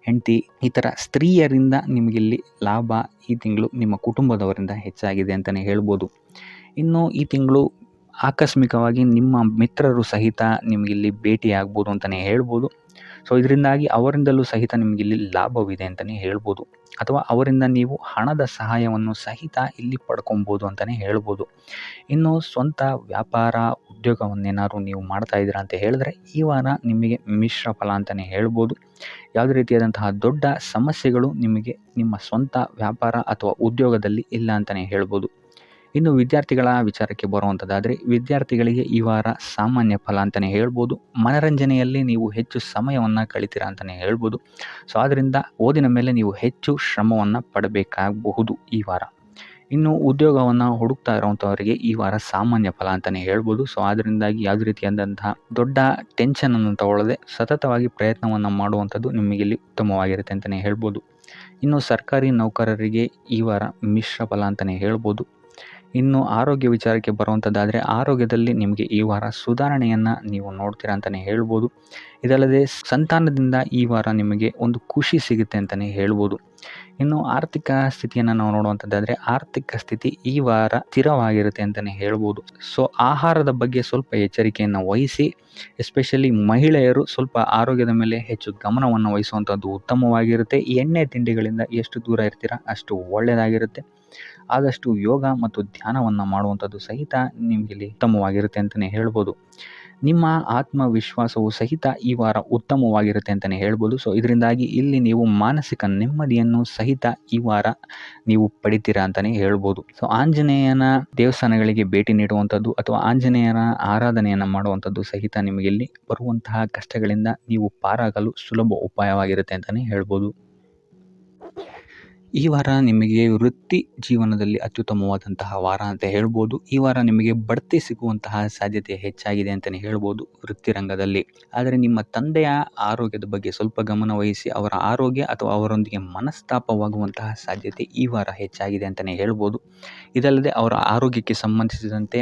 ಹೆಂಡತಿ ಈ ಥರ ಸ್ತ್ರೀಯರಿಂದ ನಿಮಗಿಲ್ಲಿ ಲಾಭ ಈ ತಿಂಗಳು ನಿಮ್ಮ ಕುಟುಂಬದವರಿಂದ ಹೆಚ್ಚಾಗಿದೆ ಅಂತಲೇ ಹೇಳ್ಬೋದು. ಇನ್ನು ಈ ತಿಂಗಳು ಆಕಸ್ಮಿಕವಾಗಿ ನಿಮ್ಮ ಮಿತ್ರರು ಸಹಿತ ನಿಮಗಿಲ್ಲಿ ಭೇಟಿಯಾಗ್ಬೋದು ಅಂತಲೇ ಹೇಳ್ಬೋದು. ಸೊ ಇದರಿಂದಾಗಿ ಅವರಿಂದಲೂ ಸಹಿತ ನಿಮಗಿಲ್ಲಿ ಲಾಭವಿದೆ ಅಂತಲೇ ಹೇಳ್ಬೋದು. ಅಥವಾ ಅವರಿಂದ ನೀವು ಹಣದ ಸಹಾಯವನ್ನು ಸಹಿತ ಇಲ್ಲಿ ಪಡ್ಕೊಬೋದು ಅಂತಲೇ ಹೇಳ್ಬೋದು. ಇನ್ನು ಸ್ವಂತ ವ್ಯಾಪಾರ ಉದ್ಯೋಗವನ್ನೇನಾದ್ರು ನೀವು ಮಾಡ್ತಾ ಇದ್ದೀರಾ ಅಂತ ಹೇಳಿದ್ರೆ ಈ ವಾರ ನಿಮಗೆ ಮಿಶ್ರ ಫಲ ಅಂತಲೇ ಹೇಳ್ಬೋದು. ಯಾವುದೇ ರೀತಿಯಾದಂತಹ ದೊಡ್ಡ ಸಮಸ್ಯೆಗಳು ನಿಮಗೆ ನಿಮ್ಮ ಸ್ವಂತ ವ್ಯಾಪಾರ ಅಥವಾ ಉದ್ಯೋಗದಲ್ಲಿ ಇಲ್ಲ ಅಂತಲೇ ಹೇಳ್ಬೋದು. ಇನ್ನು ವಿದ್ಯಾರ್ಥಿಗಳ ವಿಚಾರಕ್ಕೆ ಬರುವಂಥದ್ದಾದರೆ ವಿದ್ಯಾರ್ಥಿಗಳಿಗೆ ಈ ವಾರ ಸಾಮಾನ್ಯ ಫಲ ಅಂತಲೇ ಹೇಳ್ಬೋದು. ಮನರಂಜನೆಯಲ್ಲಿ ನೀವು ಹೆಚ್ಚು ಸಮಯವನ್ನು ಕಳಿತೀರಾ ಅಂತಲೇ ಹೇಳ್ಬೋದು. ಸೊ ಆದ್ದರಿಂದ ಓದಿನ ಮೇಲೆ ನೀವು ಹೆಚ್ಚು ಶ್ರಮವನ್ನು ಪಡಬೇಕಾಗಬಹುದು ಈ ವಾರ. ಇನ್ನು ಉದ್ಯೋಗವನ್ನು ಹುಡುಕ್ತಾ ಇರೋವಂಥವರಿಗೆ ಈ ವಾರ ಸಾಮಾನ್ಯ ಫಲ ಅಂತಲೇ ಹೇಳ್ಬೋದು. ಸೊ ಅದರಿಂದಾಗಿ ಯಾವುದೇ ರೀತಿಯಾದಂತಹ ದೊಡ್ಡ ಟೆನ್ಷನನ್ನು ತಗೊಳ್ಳದೆ ಸತತವಾಗಿ ಪ್ರಯತ್ನವನ್ನು ಮಾಡುವಂಥದ್ದು ನಿಮಗಿಲ್ಲಿ ಉತ್ತಮವಾಗಿರುತ್ತೆ ಅಂತಲೇ ಹೇಳ್ಬೋದು. ಇನ್ನು ಸರ್ಕಾರಿ ನೌಕರರಿಗೆ ಈ ವಾರ ಮಿಶ್ರ ಫಲ ಅಂತಲೇ ಹೇಳ್ಬೋದು. ಇನ್ನು ಆರೋಗ್ಯ ವಿಚಾರಕ್ಕೆ ಬರುವಂಥದ್ದಾದರೆ ಆರೋಗ್ಯದಲ್ಲಿ ನಿಮಗೆ ಈ ವಾರ ಸುಧಾರಣೆಯನ್ನು ನೀವು ನೋಡ್ತೀರಾ ಅಂತಲೇ ಹೇಳ್ಬೋದು. ಇದಲ್ಲದೆ ಸಂತಾನದಿಂದ ಈ ವಾರ ನಿಮಗೆ ಒಂದು ಖುಷಿ ಸಿಗುತ್ತೆ ಅಂತಲೇ ಹೇಳ್ಬೋದು. ಇನ್ನು ಆರ್ಥಿಕ ಸ್ಥಿತಿಯನ್ನು ನಾವು ನೋಡುವಂಥದ್ದಾದರೆ ಆರ್ಥಿಕ ಸ್ಥಿತಿ ಈ ವಾರ ಸ್ಥಿರವಾಗಿರುತ್ತೆ ಅಂತಲೇ ಹೇಳ್ಬೋದು. ಸೊ ಆಹಾರದ ಬಗ್ಗೆ ಸ್ವಲ್ಪ ಎಚ್ಚರಿಕೆಯನ್ನು ವಹಿಸಿ, ಎಸ್ಪೆಷಲಿ ಮಹಿಳೆಯರು ಸ್ವಲ್ಪ ಆರೋಗ್ಯದ ಮೇಲೆ ಹೆಚ್ಚು ಗಮನವನ್ನು ವಹಿಸುವಂಥದ್ದು ಉತ್ತಮವಾಗಿರುತ್ತೆ. ಎಣ್ಣೆ ತಿಂಡಿಗಳಿಂದ ಎಷ್ಟು ದೂರ ಇರ್ತೀರಾ ಅಷ್ಟು ಒಳ್ಳೆಯದಾಗಿರುತ್ತೆ. ಆದಷ್ಟು ಯೋಗ ಮತ್ತು ಧ್ಯಾನವನ್ನು ಮಾಡುವಂಥದ್ದು ಸಹಿತ ನಿಮಗಿಲ್ಲಿ ಉತ್ತಮವಾಗಿರುತ್ತೆ ಅಂತಲೇ ಹೇಳ್ಬೋದು. ನಿಮ್ಮ ಆತ್ಮವಿಶ್ವಾಸವು ಸಹಿತ ಈ ವಾರ ಉತ್ತಮವಾಗಿರುತ್ತೆ ಅಂತಲೇ ಹೇಳ್ಬೋದು. ಸೊ ಇದರಿಂದಾಗಿ ಇಲ್ಲಿ ನೀವು ಮಾನಸಿಕ ನೆಮ್ಮದಿಯನ್ನು ಸಹಿತ ಈ ವಾರ ನೀವು ಪಡಿತೀರಾ ಅಂತಲೇ ಹೇಳ್ಬೋದು. ಸೊ ಆಂಜನೇಯನ ದೇವಸ್ಥಾನಗಳಿಗೆ ಭೇಟಿ ನೀಡುವಂಥದ್ದು ಅಥವಾ ಆಂಜನೇಯನ ಆರಾಧನೆಯನ್ನು ಮಾಡುವಂಥದ್ದು ಸಹಿತ ನಿಮಗೆ ಇಲ್ಲಿ ಬರುವಂತಹ ಕಷ್ಟಗಳಿಂದ ನೀವು ಪಾರಾಗಲು ಸುಲಭ ಉಪಾಯವಾಗಿರುತ್ತೆ ಅಂತಲೇ ಹೇಳ್ಬೋದು. ಈ ವಾರ ನಿಮಗೆ ವೃತ್ತಿ ಜೀವನದಲ್ಲಿ ಅತ್ಯುತ್ತಮವಾದಂತಹ ವಾರ ಅಂತ ಹೇಳ್ಬೋದು. ಈ ವಾರ ನಿಮಗೆ ಬಡ್ತಿ ಸಿಗುವಂತಹ ಸಾಧ್ಯತೆ ಹೆಚ್ಚಾಗಿದೆ ಅಂತಲೇ ಹೇಳ್ಬೋದು ವೃತ್ತಿ ರಂಗದಲ್ಲಿ. ಆದರೆ ನಿಮ್ಮ ತಂದೆಯ ಆರೋಗ್ಯದ ಬಗ್ಗೆ ಸ್ವಲ್ಪ ಗಮನ ವಹಿಸಿ ಅವರ ಆರೋಗ್ಯ ಅಥವಾ ಅವರೊಂದಿಗೆ ಮನಸ್ತಾಪವಾಗುವಂತಹ ಸಾಧ್ಯತೆ ಈ ವಾರ ಹೆಚ್ಚಾಗಿದೆ ಅಂತಲೇ ಹೇಳ್ಬೋದು. ಇದಲ್ಲದೆ ಅವರ ಆರೋಗ್ಯಕ್ಕೆ ಸಂಬಂಧಿಸಿದಂತೆ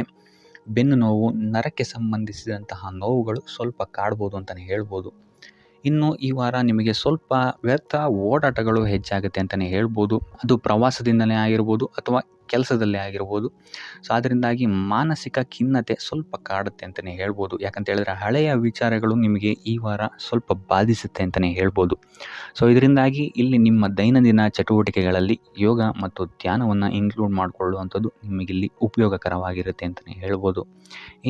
ಬೆನ್ನು ನೋವು, ನರಕ್ಕೆ ಸಂಬಂಧಿಸಿದಂತಹ ನೋವುಗಳು ಸ್ವಲ್ಪ ಕಾಡ್ಬೋದು ಅಂತಲೇ ಹೇಳ್ಬೋದು. ಇನ್ನು ಈ ವಾರ ನಿಮಗೆ ಸ್ವಲ್ಪ ವ್ಯರ್ಥ ಓಡಾಟಗಳು ಹೆಚ್ಚಾಗುತ್ತೆ ಅಂತಲೇ ಹೇಳ್ಬೋದು. ಅದು ಪ್ರವಾಸದಿಂದಲೇ ಆಗಿರ್ಬೋದು ಅಥವಾ ಕೆಲಸದಲ್ಲೇ ಆಗಿರ್ಬೋದು. ಸೊ ಅದರಿಂದಾಗಿ ಮಾನಸಿಕ ಖಿನ್ನತೆ ಸ್ವಲ್ಪ ಕಾಡುತ್ತೆ ಅಂತಲೇ ಹೇಳ್ಬೋದು. ಯಾಕಂತ ಹೇಳಿದ್ರೆ ಹಳೆಯ ವಿಚಾರಗಳು ನಿಮಗೆ ಈ ವಾರ ಸ್ವಲ್ಪ ಬಾಧಿಸುತ್ತೆ ಅಂತಲೇ ಹೇಳ್ಬೋದು. ಸೊ ಇದರಿಂದಾಗಿ ಇಲ್ಲಿ ನಿಮ್ಮ ದೈನಂದಿನ ಚಟುವಟಿಕೆಗಳಲ್ಲಿ ಯೋಗ ಮತ್ತು ಧ್ಯಾನವನ್ನು ಇನ್ಕ್ಲೂಡ್ ಮಾಡಿಕೊಳ್ಳುವಂಥದ್ದು ನಿಮಗಿಲ್ಲಿ ಉಪಯೋಗಕರವಾಗಿರುತ್ತೆ ಅಂತಲೇ ಹೇಳ್ಬೋದು.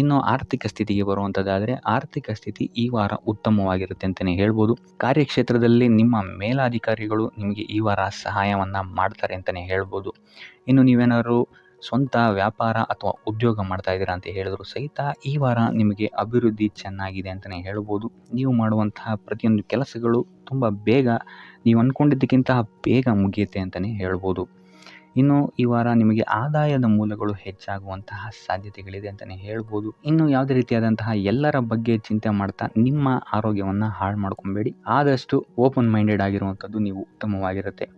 ಇನ್ನು ಆರ್ಥಿಕ ಸ್ಥಿತಿಗೆ ಬರುವಂಥದ್ದಾದರೆ ಆರ್ಥಿಕ ಸ್ಥಿತಿ ಈ ವಾರ ಉತ್ತಮವಾಗಿರುತ್ತೆ ಅಂತಲೇ ಹೇಳ್ಬೋದು. ಕಾರ್ಯಕ್ಷೇತ್ರದಲ್ಲಿ ನಿಮ್ಮ ಮೇಲಾಧಿಕಾರಿಗಳು ನಿಮಗೆ ಈ ವಾರ ಸಹಾಯವನ್ನು ಮಾಡ್ತಾರೆ ಅಂತಲೇ ಹೇಳ್ಬೋದು. ಇನ್ನು ನೀವೇನಾದ್ರು ಸ್ವಂತ ವ್ಯಾಪಾರ ಅಥವಾ ಉದ್ಯೋಗ ಮಾಡ್ತಾ ಇದ್ದೀರಾ ಅಂತ ಹೇಳಿದ್ರು ಸಹಿತ ಈ ವಾರ ನಿಮಗೆ ಅಭಿವೃದ್ಧಿ ಚೆನ್ನಾಗಿದೆ ಅಂತಲೇ ಹೇಳ್ಬೋದು. ನೀವು ಮಾಡುವಂತಹ ಪ್ರತಿಯೊಂದು ಕೆಲಸಗಳು ತುಂಬ ಬೇಗ ನೀವು ಅಂದ್ಕೊಂಡಿದ್ದಕ್ಕಿಂತ ಬೇಗ ಮುಗಿಯುತ್ತೆ ಅಂತಲೇ ಹೇಳ್ಬೋದು. ಇನ್ನು ಈ ವಾರ ನಿಮಗೆ ಆದಾಯದ ಮೂಲಗಳು ಹೆಚ್ಚಾಗುವಂತಹ ಸಾಧ್ಯತೆಗಳಿದೆ ಅಂತಲೇ ಹೇಳ್ಬೋದು. ಇನ್ನು ಯಾವುದೇ ರೀತಿಯಾದಂತಹ ಎಲ್ಲರ ಬಗ್ಗೆ ಚಿಂತೆ ಮಾಡ್ತಾ ನಿಮ್ಮ ಆರೋಗ್ಯವನ್ನು ಹಾಳು ಮಾಡ್ಕೊಬೇಡಿ. ಆದಷ್ಟು ಓಪನ್ ಮೈಂಡೆಡ್ ಆಗಿರುವಂಥದ್ದು ನೀವು ಉತ್ತಮವಾಗಿರುತ್ತೆ.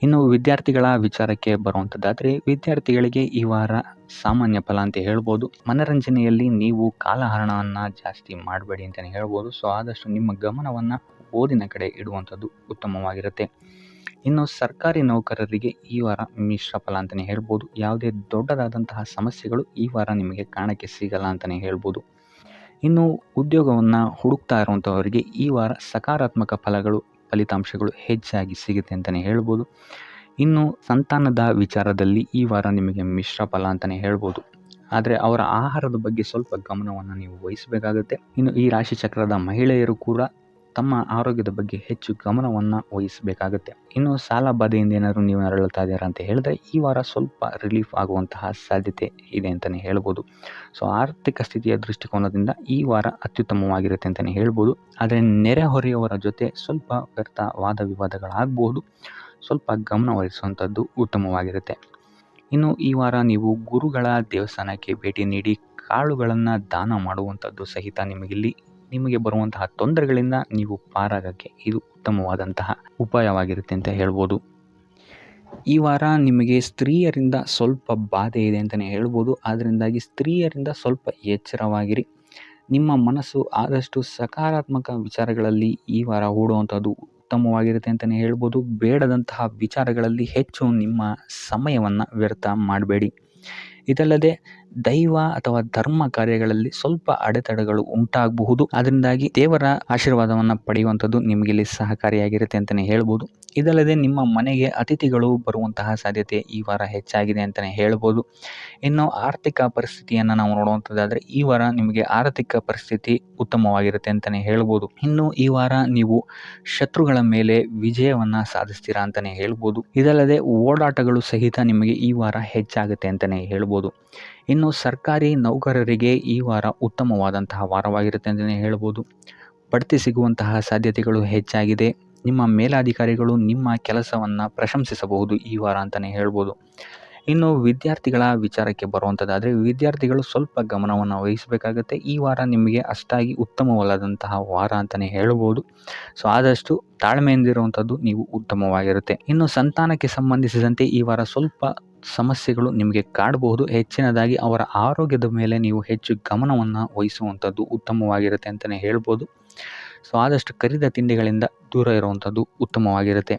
ಇನ್ನು ವಿದ್ಯಾರ್ಥಿಗಳ ವಿಚಾರಕ್ಕೆ ಬರುವಂಥದ್ದಾದರೆ ವಿದ್ಯಾರ್ಥಿಗಳಿಗೆ ಈ ವಾರ ಸಾಮಾನ್ಯ ಫಲ ಅಂತ ಹೇಳ್ಬೋದು. ಮನರಂಜನೆಯಲ್ಲಿ ನೀವು ಕಾಲಹರಣವನ್ನು ಜಾಸ್ತಿ ಮಾಡಬೇಡಿ ಅಂತಲೇ ಹೇಳ್ಬೋದು. ಸೊ ಆದಷ್ಟು ನಿಮ್ಮ ಗಮನವನ್ನು ಓದಿನ ಕಡೆ ಇಡುವಂಥದ್ದು ಉತ್ತಮವಾಗಿರುತ್ತೆ. ಇನ್ನು ಸರ್ಕಾರಿ ನೌಕರರಿಗೆ ಈ ವಾರ ಮಿಶ್ರ ಫಲ ಅಂತಲೇ ಹೇಳ್ಬೋದು. ಯಾವುದೇ ದೊಡ್ಡದಾದಂತಹ ಸಮಸ್ಯೆಗಳು ಈ ವಾರ ನಿಮಗೆ ಕಾಣಕ್ಕೆ ಸಿಗಲ್ಲ ಅಂತಲೇ ಹೇಳ್ಬೋದು. ಇನ್ನು ಉದ್ಯೋಗವನ್ನು ಹುಡುಕ್ತಾ ಇರುವಂಥವರಿಗೆ ಈ ವಾರ ಸಕಾರಾತ್ಮಕ ಫಲಿತಾಂಶಗಳು ಹೆಚ್ಚಾಗಿ ಸಿಗುತ್ತೆ ಅಂತಲೇ ಹೇಳ್ಬೋದು. ಇನ್ನು ಸಂತಾನದ ವಿಚಾರದಲ್ಲಿ ಈ ವಾರ ನಿಮಗೆ ಮಿಶ್ರ ಫಲ ಅಂತಲೇ ಹೇಳ್ಬೋದು. ಆದರೆ ಅವರ ಆಹಾರದ ಬಗ್ಗೆ ಸ್ವಲ್ಪ ಗಮನವನ್ನು ನೀವು ವಹಿಸಬೇಕಾಗುತ್ತೆ. ಇನ್ನು ಈ ರಾಶಿ ಚಕ್ರದ ಮಹಿಳೆಯರು ಕೂಡ ತಮ್ಮ ಆರೋಗ್ಯದ ಬಗ್ಗೆ ಹೆಚ್ಚು ಗಮನವನ್ನು ವಹಿಸಬೇಕಾಗುತ್ತೆ. ಇನ್ನು ಸಾಲ ಬಾಧೆಯಿಂದ ಏನಾದರೂ ನೀವು ನರಳುತ್ತಾ ಇದ್ದೀರಾ ಅಂತ ಹೇಳಿದ್ರೆ ಈ ವಾರ ಸ್ವಲ್ಪ ರಿಲೀಫ್ ಆಗುವಂತಹ ಸಾಧ್ಯತೆ ಇದೆ ಅಂತಲೇ ಹೇಳ್ಬೋದು. ಸೊ ಆರ್ಥಿಕ ಸ್ಥಿತಿಯ ದೃಷ್ಟಿಕೋನದಿಂದ ಈ ವಾರ ಅತ್ಯುತ್ತಮವಾಗಿರುತ್ತೆ ಅಂತಲೇ ಹೇಳ್ಬೋದು. ಆದರೆ ನೆರೆಹೊರೆಯವರ ಜೊತೆ ಸ್ವಲ್ಪ ವ್ಯರ್ಥ ವಾದ ವಿವಾದಗಳಾಗಬಹುದು. ಸ್ವಲ್ಪ ಗಮನ ವಹಿಸುವಂಥದ್ದು ಉತ್ತಮವಾಗಿರುತ್ತೆ. ಇನ್ನು ಈ ವಾರ ನೀವು ಗುರುಗಳ ದೇವಸ್ಥಾನಕ್ಕೆ ಭೇಟಿ ನೀಡಿ ಕಾಳುಗಳನ್ನು ದಾನ ಮಾಡುವಂಥದ್ದು ಸಹಿತ ನಿಮಗೆ ಬರುವಂತಹ ತೊಂದರೆಗಳಿಂದ ನೀವು ಪಾರಾಗಕ್ಕೆ ಇದು ಉತ್ತಮವಾದಂತಹ ಉಪಾಯವಾಗಿರುತ್ತೆ ಅಂತ ಹೇಳ್ಬೋದು. ಈ ವಾರ ನಿಮಗೆ ಸ್ತ್ರೀಯರಿಂದ ಸ್ವಲ್ಪ ಬಾಧೆ ಇದೆ ಅಂತಲೇ ಹೇಳ್ಬೋದು. ಅದರಿಂದಾಗಿ ಸ್ತ್ರೀಯರಿಂದ ಸ್ವಲ್ಪ ಎಚ್ಚರವಾಗಿರಿ. ನಿಮ್ಮ ಮನಸ್ಸು ಆದಷ್ಟು ಸಕಾರಾತ್ಮಕ ವಿಚಾರಗಳಲ್ಲಿ ಈ ವಾರ ಹೂಡುವಂಥದ್ದು ಉತ್ತಮವಾಗಿರುತ್ತೆ ಅಂತಲೇ ಹೇಳ್ಬೋದು. ಬೇಡದಂತಹ ವಿಚಾರಗಳಲ್ಲಿ ಹೆಚ್ಚು ನಿಮ್ಮ ಸಮಯವನ್ನು ವ್ಯರ್ಥ ಮಾಡಬೇಡಿ. ಇದಲ್ಲದೆ ದೈವ ಅಥವಾ ಧರ್ಮ ಕಾರ್ಯಗಳಲ್ಲಿ ಸ್ವಲ್ಪ ಅಡೆತಡೆಗಳು ಉಂಟಾಗಬಹುದು. ಅದರಿಂದಾಗಿ ದೇವರ ಆಶೀರ್ವಾದವನ್ನು ಪಡೆಯುವಂಥದ್ದು ನಿಮಗಿಲ್ಲಿ ಸಹಕಾರಿಯಾಗಿರುತ್ತೆ ಅಂತಲೇ ಹೇಳ್ಬೋದು. ಇದಲ್ಲದೆ ನಿಮ್ಮ ಮನೆಗೆ ಅತಿಥಿಗಳು ಬರುವಂತಹ ಸಾಧ್ಯತೆ ಈ ವಾರ ಹೆಚ್ಚಾಗಿದೆ ಅಂತಲೇ ಹೇಳ್ಬೋದು. ಇನ್ನು ಆರ್ಥಿಕ ಪರಿಸ್ಥಿತಿಯನ್ನು ನಾವು ನೋಡುವಂಥದ್ದಾದರೆ ಈ ವಾರ ನಿಮಗೆ ಆರ್ಥಿಕ ಪರಿಸ್ಥಿತಿ ಉತ್ತಮವಾಗಿರುತ್ತೆ ಅಂತಲೇ ಹೇಳ್ಬೋದು. ಇನ್ನು ಈ ವಾರ ನೀವು ಶತ್ರುಗಳ ಮೇಲೆ ವಿಜಯವನ್ನು ಸಾಧಿಸ್ತೀರಾ ಅಂತಲೇ ಹೇಳ್ಬೋದು. ಇದಲ್ಲದೆ ಓಡಾಟಗಳು ಸಹಿತ ನಿಮಗೆ ಈ ವಾರ ಹೆಚ್ಚಾಗುತ್ತೆ ಅಂತಲೇ ಹೇಳ್ಬೋದು. ಇನ್ನು ಸರ್ಕಾರಿ ನೌಕರರಿಗೆ ಈ ವಾರ ಉತ್ತಮವಾದಂತಹ ವಾರವಾಗಿರುತ್ತೆ ಅಂತಲೇ ಹೇಳ್ಬೋದು. ಬಡ್ತಿ ಸಿಗುವಂತಹ ಸಾಧ್ಯತೆಗಳು ಹೆಚ್ಚಾಗಿದೆ. ನಿಮ್ಮ ಮೇಲಾಧಿಕಾರಿಗಳು ನಿಮ್ಮ ಕೆಲಸವನ್ನು ಪ್ರಶಂಸಿಸಬಹುದು ಈ ವಾರ ಅಂತಲೇ ಹೇಳ್ಬೋದು. ಇನ್ನು ವಿದ್ಯಾರ್ಥಿಗಳ ವಿಚಾರಕ್ಕೆ ಬರುವಂಥದ್ದಾದರೆ ವಿದ್ಯಾರ್ಥಿಗಳು ಸ್ವಲ್ಪ ಗಮನವನ್ನು ವಹಿಸಬೇಕಾಗುತ್ತೆ. ಈ ವಾರ ನಿಮಗೆ ಅಷ್ಟಾಗಿ ಉತ್ತಮವಲ್ಲದಂತಹ ವಾರ ಅಂತಲೇ ಹೇಳ್ಬೋದು. ಸೊ ಆದಷ್ಟು ತಾಳ್ಮೆಯಿಂದಿರುವಂಥದ್ದು ನೀವು ಉತ್ತಮವಾಗಿರುತ್ತೆ. ಇನ್ನು ಸಂತಾನಕ್ಕೆ ಸಂಬಂಧಿಸಿದಂತೆ ಈ ವಾರ ಸ್ವಲ್ಪ ಸಮಸ್ಯೆಗಳು ನಿಮಗೆ ಕಾಡಬಹುದು. ಹೆಚ್ಚಿನದಾಗಿ ಅವರ ಆರೋಗ್ಯದ ಮೇಲೆ ನೀವು ಹೆಚ್ಚು ಗಮನವನ್ನು ವಹಿಸುವಂಥದ್ದು ಉತ್ತಮವಾಗಿರುತ್ತೆ ಅಂತಲೇ ಹೇಳ್ಬೋದು. ಸೊ ಆದಷ್ಟು ಕರಿದ ತಿಂಡಿಗಳಿಂದ ದೂರ ಇರುವಂಥದ್ದು ಉತ್ತಮವಾಗಿರುತ್ತೆ.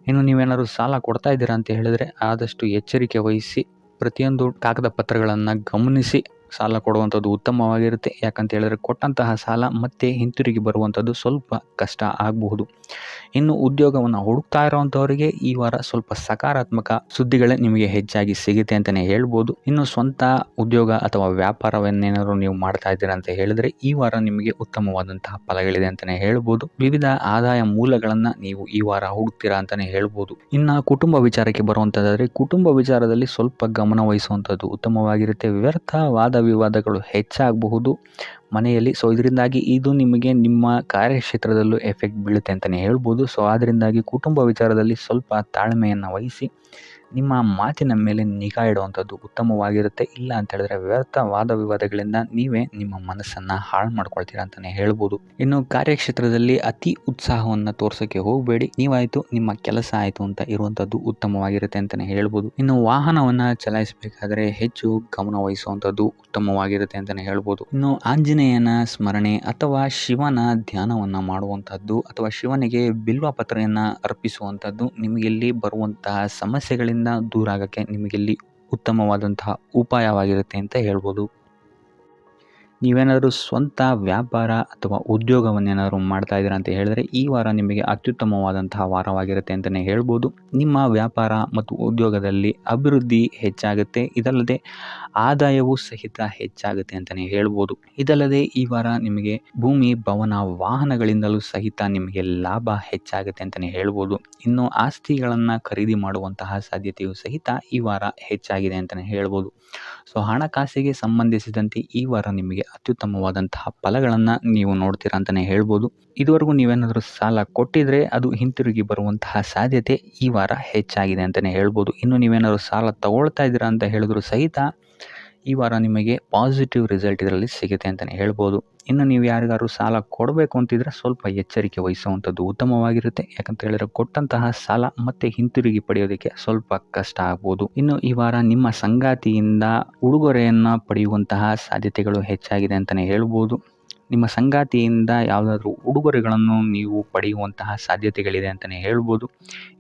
ಇನ್ನು ನೀವೇನಾದ್ರು ಸಾಲ ಕೊಡ್ತಾ ಇದ್ದೀರಾ ಅಂತ ಹೇಳಿದ್ರೆ ಆದಷ್ಟು ಎಚ್ಚರಿಕೆ ವಹಿಸಿ ಪ್ರತಿಯೊಂದು ಕಾಗದ ಪತ್ರಗಳನ್ನು ಗಮನಿಸಿ ಸಾಲ ಕೊಡುವಂಥದ್ದು ಉತ್ತಮವಾಗಿರುತ್ತೆ. ಯಾಕಂತ ಹೇಳಿದ್ರೆ ಕೊಟ್ಟಂತಹ ಸಾಲ ಮತ್ತೆ ಹಿಂತಿರುಗಿ ಬರುವಂಥದ್ದು ಸ್ವಲ್ಪ ಕಷ್ಟ ಆಗಬಹುದು. ಇನ್ನು ಉದ್ಯೋಗವನ್ನು ಹುಡುಕ್ತಾ ಇರೋವಂಥವರಿಗೆ ಈ ವಾರ ಸ್ವಲ್ಪ ಸಕಾರಾತ್ಮಕ ಸುದ್ದಿಗಳೇ ನಿಮಗೆ ಹೆಚ್ಚಾಗಿ ಸಿಗುತ್ತೆ ಅಂತಲೇ ಹೇಳ್ಬೋದು. ಇನ್ನು ಸ್ವಂತ ಉದ್ಯೋಗ ಅಥವಾ ವ್ಯಾಪಾರವನ್ನೇನಾದ್ರು ನೀವು ಮಾಡ್ತಾ ಇದ್ದೀರಾ ಅಂತ ಹೇಳಿದ್ರೆ ಈ ವಾರ ನಿಮಗೆ ಉತ್ತಮವಾದಂತಹ ಫಲಗಳಿದೆ ಅಂತಲೇ ಹೇಳ್ಬೋದು. ವಿವಿಧ ಆದಾಯ ಮೂಲಗಳನ್ನು ನೀವು ಈ ವಾರ ಹುಡುಕ್ತೀರಾ ಅಂತಲೇ ಹೇಳ್ಬೋದು. ಇನ್ನು ಕುಟುಂಬ ವಿಚಾರಕ್ಕೆ ಬರುವಂಥದ್ದಾದರೆ ಕುಟುಂಬ ವಿಚಾರದಲ್ಲಿ ಸ್ವಲ್ಪ ಗಮನ ವಹಿಸುವಂಥದ್ದು ಉತ್ತಮವಾಗಿರುತ್ತೆ. ವ್ಯರ್ಥ ವಾದ ವಿವಾದಗಳು ಹೆಚ್ಚಾಗಬಹುದು ಮನೆಯಲ್ಲಿ. ಸೊ ಇದರಿಂದಾಗಿ ಇದು ನಿಮಗೆ ನಿಮ್ಮ ಕಾರ್ಯಕ್ಷೇತ್ರದಲ್ಲೂ ಎಫೆಕ್ಟ್ ಬೀಳುತ್ತೆ ಅಂತಲೇ ಹೇಳ್ಬೋದು. ಸೊ ಅದರಿಂದಾಗಿ ಕುಟುಂಬ ವಿಚಾರದಲ್ಲಿ ಸ್ವಲ್ಪ ತಾಳ್ಮೆಯನ್ನು ವಹಿಸಿ ನಿಮ್ಮ ಮಾತಿನ ಮೇಲೆ ನಿಗಾ ಇಡುವಂಥದ್ದು ಉತ್ತಮವಾಗಿರುತ್ತೆ. ಇಲ್ಲ ಅಂತ ಹೇಳಿದ್ರೆ ವ್ಯರ್ಥ ವಾದ ವಿವಾದಗಳಿಂದ ನೀವೇ ನಿಮ್ಮ ಮನಸ್ಸನ್ನು ಹಾಳು ಮಾಡ್ಕೊಳ್ತೀರಾ ಅಂತಲೇ ಹೇಳ್ಬೋದು. ಇನ್ನು ಕಾರ್ಯಕ್ಷೇತ್ರದಲ್ಲಿ ಅತಿ ಉತ್ಸಾಹವನ್ನು ತೋರ್ಸೋಕ್ಕೆ ಹೋಗಬೇಡಿ. ನೀವಾಯಿತು ನಿಮ್ಮ ಕೆಲಸ ಆಯಿತು ಅಂತ ಇರುವಂಥದ್ದು ಉತ್ತಮವಾಗಿರುತ್ತೆ ಅಂತಲೇ ಹೇಳ್ಬೋದು. ಇನ್ನು ವಾಹನವನ್ನು ಚಲಾಯಿಸಬೇಕಾದ್ರೆ ಹೆಚ್ಚು ಗಮನ ವಹಿಸುವಂಥದ್ದು ಉತ್ತಮವಾಗಿರುತ್ತೆ ಅಂತಲೇ ಹೇಳ್ಬೋದು. ಇನ್ನು ಆಂಜನೇಯನ ಸ್ಮರಣೆ ಅಥವಾ ಶಿವನ ಧ್ಯಾನವನ್ನು ಮಾಡುವಂಥದ್ದು ಅಥವಾ ಶಿವನಿಗೆ ಬಿಲ್ವ ಪತ್ರೆಯನ್ನು ಅರ್ಪಿಸುವಂಥದ್ದು ನಿಮಗಿಲ್ಲಿ ಬರುವಂತಹ ಸಮಸ್ಯೆಗಳಿಂದ ದೂರ ಆಗೋಕ್ಕೆ ನಿಮಗಿಲ್ಲಿ ಉತ್ತಮವಾದಂತಹ ಉಪಾಯವಾಗಿರುತ್ತೆ ಅಂತ ಹೇಳ್ಬೋದು. ನೀವೇನಾದರೂ ಸ್ವಂತ ವ್ಯಾಪಾರ ಅಥವಾ ಉದ್ಯೋಗವನ್ನೇನಾದರೂ ಮಾಡ್ತಾ ಇದ್ದೀರಾ ಅಂತ ಹೇಳಿದ್ರೆ ಈ ವಾರ ನಿಮಗೆ ಅತ್ಯುತ್ತಮವಾದಂತಹ ವಾರವಾಗಿರುತ್ತೆ ಅಂತಲೇ ಹೇಳ್ಬೋದು. ನಿಮ್ಮ ವ್ಯಾಪಾರ ಮತ್ತು ಉದ್ಯೋಗದಲ್ಲಿ ಅಭಿವೃದ್ಧಿ ಹೆಚ್ಚಾಗುತ್ತೆ. ಇದಲ್ಲದೆ ಆದಾಯವೂ ಸಹಿತ ಹೆಚ್ಚಾಗುತ್ತೆ ಅಂತಲೇ ಹೇಳ್ಬೋದು. ಇದಲ್ಲದೆ ಈ ವಾರ ನಿಮಗೆ ಭೂಮಿ, ಭವನ, ವಾಹನಗಳಿಂದಲೂ ಸಹಿತ ನಿಮಗೆ ಲಾಭ ಹೆಚ್ಚಾಗುತ್ತೆ ಅಂತಲೇ ಹೇಳ್ಬೋದು. ಇನ್ನು ಆಸ್ತಿಗಳನ್ನು ಖರೀದಿ ಮಾಡುವಂತಹ ಸಾಧ್ಯತೆಯೂ ಸಹಿತ ಈ ವಾರ ಹೆಚ್ಚಾಗಿದೆ ಅಂತಲೇ ಹೇಳ್ಬೋದು. ಸೊ ಹಣಕಾಸಿಗೆ ಸಂಬಂಧಿಸಿದಂತೆ ಈ ವಾರ ನಿಮಗೆ ಅತ್ಯುತ್ತಮವಾದಂತಹ ಫಲಗಳನ್ನು ನೀವು ನೋಡ್ತೀರಾ ಅಂತಲೇ ಹೇಳ್ಬೋದು. ಇದುವರೆಗೂ ನೀವೇನಾದರೂ ಸಾಲ ಕೊಟ್ಟಿದ್ರೆ ಅದು ಹಿಂತಿರುಗಿ ಬರುವಂತಹ ಸಾಧ್ಯತೆ ಈ ವಾರ ಹೆಚ್ಚಾಗಿದೆ ಅಂತಲೇ ಹೇಳ್ಬೋದು. ಇನ್ನು ನೀವೇನಾದರೂ ಸಾಲ ತಗೊಳ್ತಾ ಇದ್ದೀರಾ ಅಂತ ಹೇಳಿದ್ರು ಸಹಿತ ಈ ವಾರ ನಿಮಗೆ ಪಾಸಿಟಿವ್ ರಿಸಲ್ಟ್ ಇದರಲ್ಲಿ ಸಿಗುತ್ತೆ ಅಂತಲೇ ಹೇಳ್ಬೋದು. ಇನ್ನು ನೀವು ಯಾರಿಗಾದ್ರು ಸಾಲ ಕೊಡಬೇಕು ಅಂತಿದ್ರೆ ಸ್ವಲ್ಪ ಎಚ್ಚರಿಕೆ ವಹಿಸುವಂಥದ್ದು ಉತ್ತಮವಾಗಿರುತ್ತೆ. ಯಾಕಂತ ಹೇಳಿದ್ರೆ ಕೊಟ್ಟಂತಹ ಸಾಲ ಮತ್ತೆ ಹಿಂತಿರುಗಿ ಪಡೆಯೋದಕ್ಕೆ ಸ್ವಲ್ಪ ಕಷ್ಟ ಆಗ್ಬೋದು. ಇನ್ನು ಈ ವಾರ ನಿಮ್ಮ ಸಂಗಾತಿಯಿಂದ ಉಡುಗೊರೆಯನ್ನು ಪಡೆಯುವಂತಹ ಸಾಧ್ಯತೆಗಳು ಹೆಚ್ಚಾಗಿದೆ ಅಂತಲೇ ಹೇಳ್ಬೋದು. ನಿಮ್ಮ ಸಂಗಾತಿಯಿಂದ ಯಾವುದಾದ್ರೂ ಉಡುಗೊರೆಗಳನ್ನು ನೀವು ಪಡೆಯುವಂತಹ ಸಾಧ್ಯತೆಗಳಿದೆ ಅಂತಲೇ ಹೇಳ್ಬೋದು.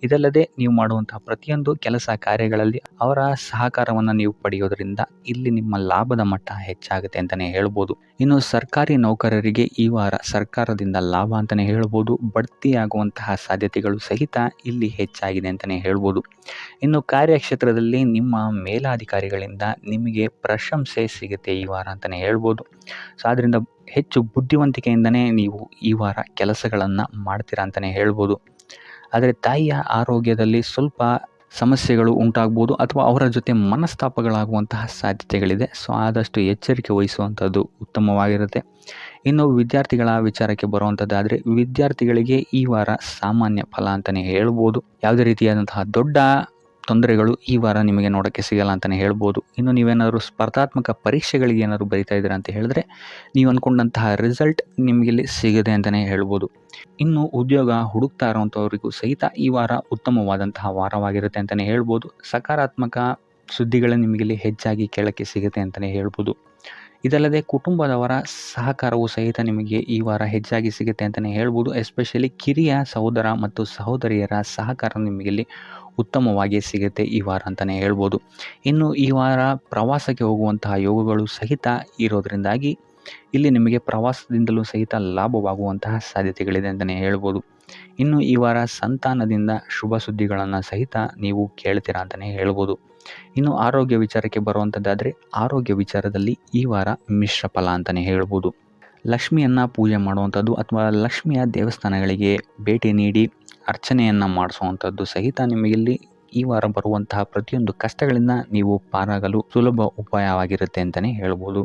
ಇದಲ್ಲದೆ ನೀವು ಮಾಡುವಂತಹ ಪ್ರತಿಯೊಂದು ಕೆಲಸ ಕಾರ್ಯಗಳಲ್ಲಿ ಅವರ ಸಹಕಾರವನ್ನು ನೀವು ಪಡೆಯೋದ್ರಿಂದ ಇಲ್ಲಿ ನಿಮ್ಮ ಲಾಭದ ಮಟ್ಟ ಹೆಚ್ಚಾಗುತ್ತೆ ಅಂತಲೇ ಹೇಳ್ಬೋದು. ಇನ್ನು ಸರ್ಕಾರಿ ನೌಕರರಿಗೆ ಈ ವಾರ ಸರ್ಕಾರದಿಂದ ಲಾಭ ಅಂತಲೇ ಹೇಳ್ಬೋದು. ಬಡ್ತಿಯಾಗುವಂತಹ ಸಾಧ್ಯತೆಗಳು ಸಹಿತ ಇಲ್ಲಿ ಹೆಚ್ಚಾಗಿದೆ ಅಂತಲೇ ಹೇಳ್ಬೋದು. ಇನ್ನು ಕಾರ್ಯಕ್ಷೇತ್ರದಲ್ಲಿ ನಿಮ್ಮ ಮೇಲಾಧಿಕಾರಿಗಳಿಂದ ನಿಮಗೆ ಪ್ರಶಂಸೆ ಸಿಗುತ್ತೆ ಈ ವಾರ ಅಂತಲೇ ಹೇಳ್ಬೋದು. ಸೊ ಆದ್ದರಿಂದ ಹೆಚ್ಚು ಬುದ್ಧಿವಂತಿಕೆಯಿಂದನೇ ನೀವು ಈ ವಾರ ಕೆಲಸಗಳನ್ನು ಮಾಡ್ತೀರಾ ಅಂತಲೇ ಹೇಳ್ಬೋದು. ಆದರೆ ತಾಯಿಯ ಆರೋಗ್ಯದಲ್ಲಿ ಸ್ವಲ್ಪ ಸಮಸ್ಯೆಗಳು ಉಂಟಾಗ್ಬೋದು ಅಥವಾ ಅವರ ಜೊತೆ ಮನಸ್ತಾಪಗಳಾಗುವಂತಹ ಸಾಧ್ಯತೆಗಳಿದೆ. ಸೊ ಆದಷ್ಟು ಎಚ್ಚರಿಕೆ ವಹಿಸುವಂಥದ್ದು ಉತ್ತಮವಾಗಿರುತ್ತೆ. ಇನ್ನು ವಿದ್ಯಾರ್ಥಿಗಳ ವಿಚಾರಕ್ಕೆ ಬರುವಂಥದ್ದಾದರೆ ವಿದ್ಯಾರ್ಥಿಗಳಿಗೆ ಈ ವಾರ ಸಾಮಾನ್ಯ ಫಲ ಅಂತಲೇ ಹೇಳ್ಬೋದು. ಯಾವುದೇ ರೀತಿಯಾದಂತಹ ದೊಡ್ಡ ತೊಂದರೆಗಳು ಈ ವಾರ ನಿಮಗೆ ನೋಡೋಕ್ಕೆ ಸಿಗಲ್ಲ ಅಂತಲೇ ಹೇಳ್ಬೋದು. ಇನ್ನು ನೀವೇನಾದರೂ ಸ್ಪರ್ಧಾತ್ಮಕ ಪರೀಕ್ಷೆಗಳಿಗೆ ಏನಾದರೂ ಬರೀತಾ ಇದ್ದೀರಾ ಅಂತ ಹೇಳಿದ್ರೆ ನೀವು ಅಂದ್ಕೊಂಡಂತಹ ರಿಸಲ್ಟ್ ನಿಮಗಿಲ್ಲಿ ಸಿಗದೆ ಅಂತಲೇ ಹೇಳ್ಬೋದು. ಇನ್ನು ಉದ್ಯೋಗ ಹುಡುಕ್ತಾ ಇರೋವಂಥವ್ರಿಗೂ ಸಹಿತ ಈ ವಾರ ಉತ್ತಮವಾದಂತಹ ವಾರವಾಗಿರುತ್ತೆ ಅಂತಲೇ ಹೇಳ್ಬೋದು. ಸಕಾರಾತ್ಮಕ ಸುದ್ದಿಗಳೇ ನಿಮಗಿಲ್ಲಿ ಹೆಚ್ಚಾಗಿ ಕೇಳೋಕ್ಕೆ ಸಿಗುತ್ತೆ ಅಂತಲೇ ಹೇಳ್ಬೋದು. ಇದಲ್ಲದೆ ಕುಟುಂಬದವರ ಸಹಕಾರವು ಸಹಿತ ನಿಮಗೆ ಈ ವಾರ ಹೆಚ್ಚಾಗಿ ಸಿಗುತ್ತೆ ಅಂತಲೇ ಹೇಳ್ಬೋದು. ಎಸ್ಪೆಷಲಿ ಕಿರಿಯ ಸಹೋದರ ಮತ್ತು ಸಹೋದರಿಯರ ಸಹಕಾರ ನಿಮಗಿಲ್ಲಿ ಉತ್ತಮವಾಗಿ ಸಿಗುತ್ತೆ ಈ ವಾರ ಅಂತಲೇ ಹೇಳ್ಬೋದು. ಇನ್ನು ಈ ವಾರ ಪ್ರವಾಸಕ್ಕೆ ಹೋಗುವಂತಹ ಯೋಗಗಳು ಸಹಿತ ಇರೋದರಿಂದಾಗಿ ಇಲ್ಲಿ ನಿಮಗೆ ಪ್ರವಾಸದಿಂದಲೂ ಸಹಿತ ಲಾಭವಾಗುವಂತಹ ಸಾಧ್ಯತೆಗಳಿದೆ ಅಂತಲೇ ಹೇಳ್ಬೋದು. ಇನ್ನು ಈ ವಾರ ಸಂತಾನದಿಂದ ಶುಭ ಸುದ್ದಿಗಳನ್ನು ಸಹಿತ ನೀವು ಕೇಳ್ತೀರಾ ಅಂತಲೇ ಹೇಳ್ಬೋದು. ಇನ್ನು ಆರೋಗ್ಯ ವಿಚಾರಕ್ಕೆ ಬರುವಂಥದ್ದಾದರೆ ಆರೋಗ್ಯ ವಿಚಾರದಲ್ಲಿ ಈ ವಾರ ಮಿಶ್ರ ಫಲ ಅಂತಲೇ ಹೇಳ್ಬೋದು. ಲಕ್ಷ್ಮಿಯನ್ನು ಪೂಜೆ ಮಾಡುವಂಥದ್ದು ಅಥವಾ ಲಕ್ಷ್ಮಿಯ ದೇವಸ್ಥಾನಗಳಿಗೆ ಭೇಟಿ ನೀಡಿ ಅರ್ಚನೆಯನ್ನು ಮಾಡಿಸುವಂಥದ್ದು ಸಹಿತ ನಿಮಗಿಲ್ಲಿ ಈ ವಾರ ಬರುವಂತಹ ಪ್ರತಿಯೊಂದು ಕಷ್ಟಗಳಿಂದ ನೀವು ಪಾರಾಗಲು ಸುಲಭ ಉಪಾಯವಾಗಿರುತ್ತೆ ಅಂತಲೇ ಹೇಳ್ಬೋದು.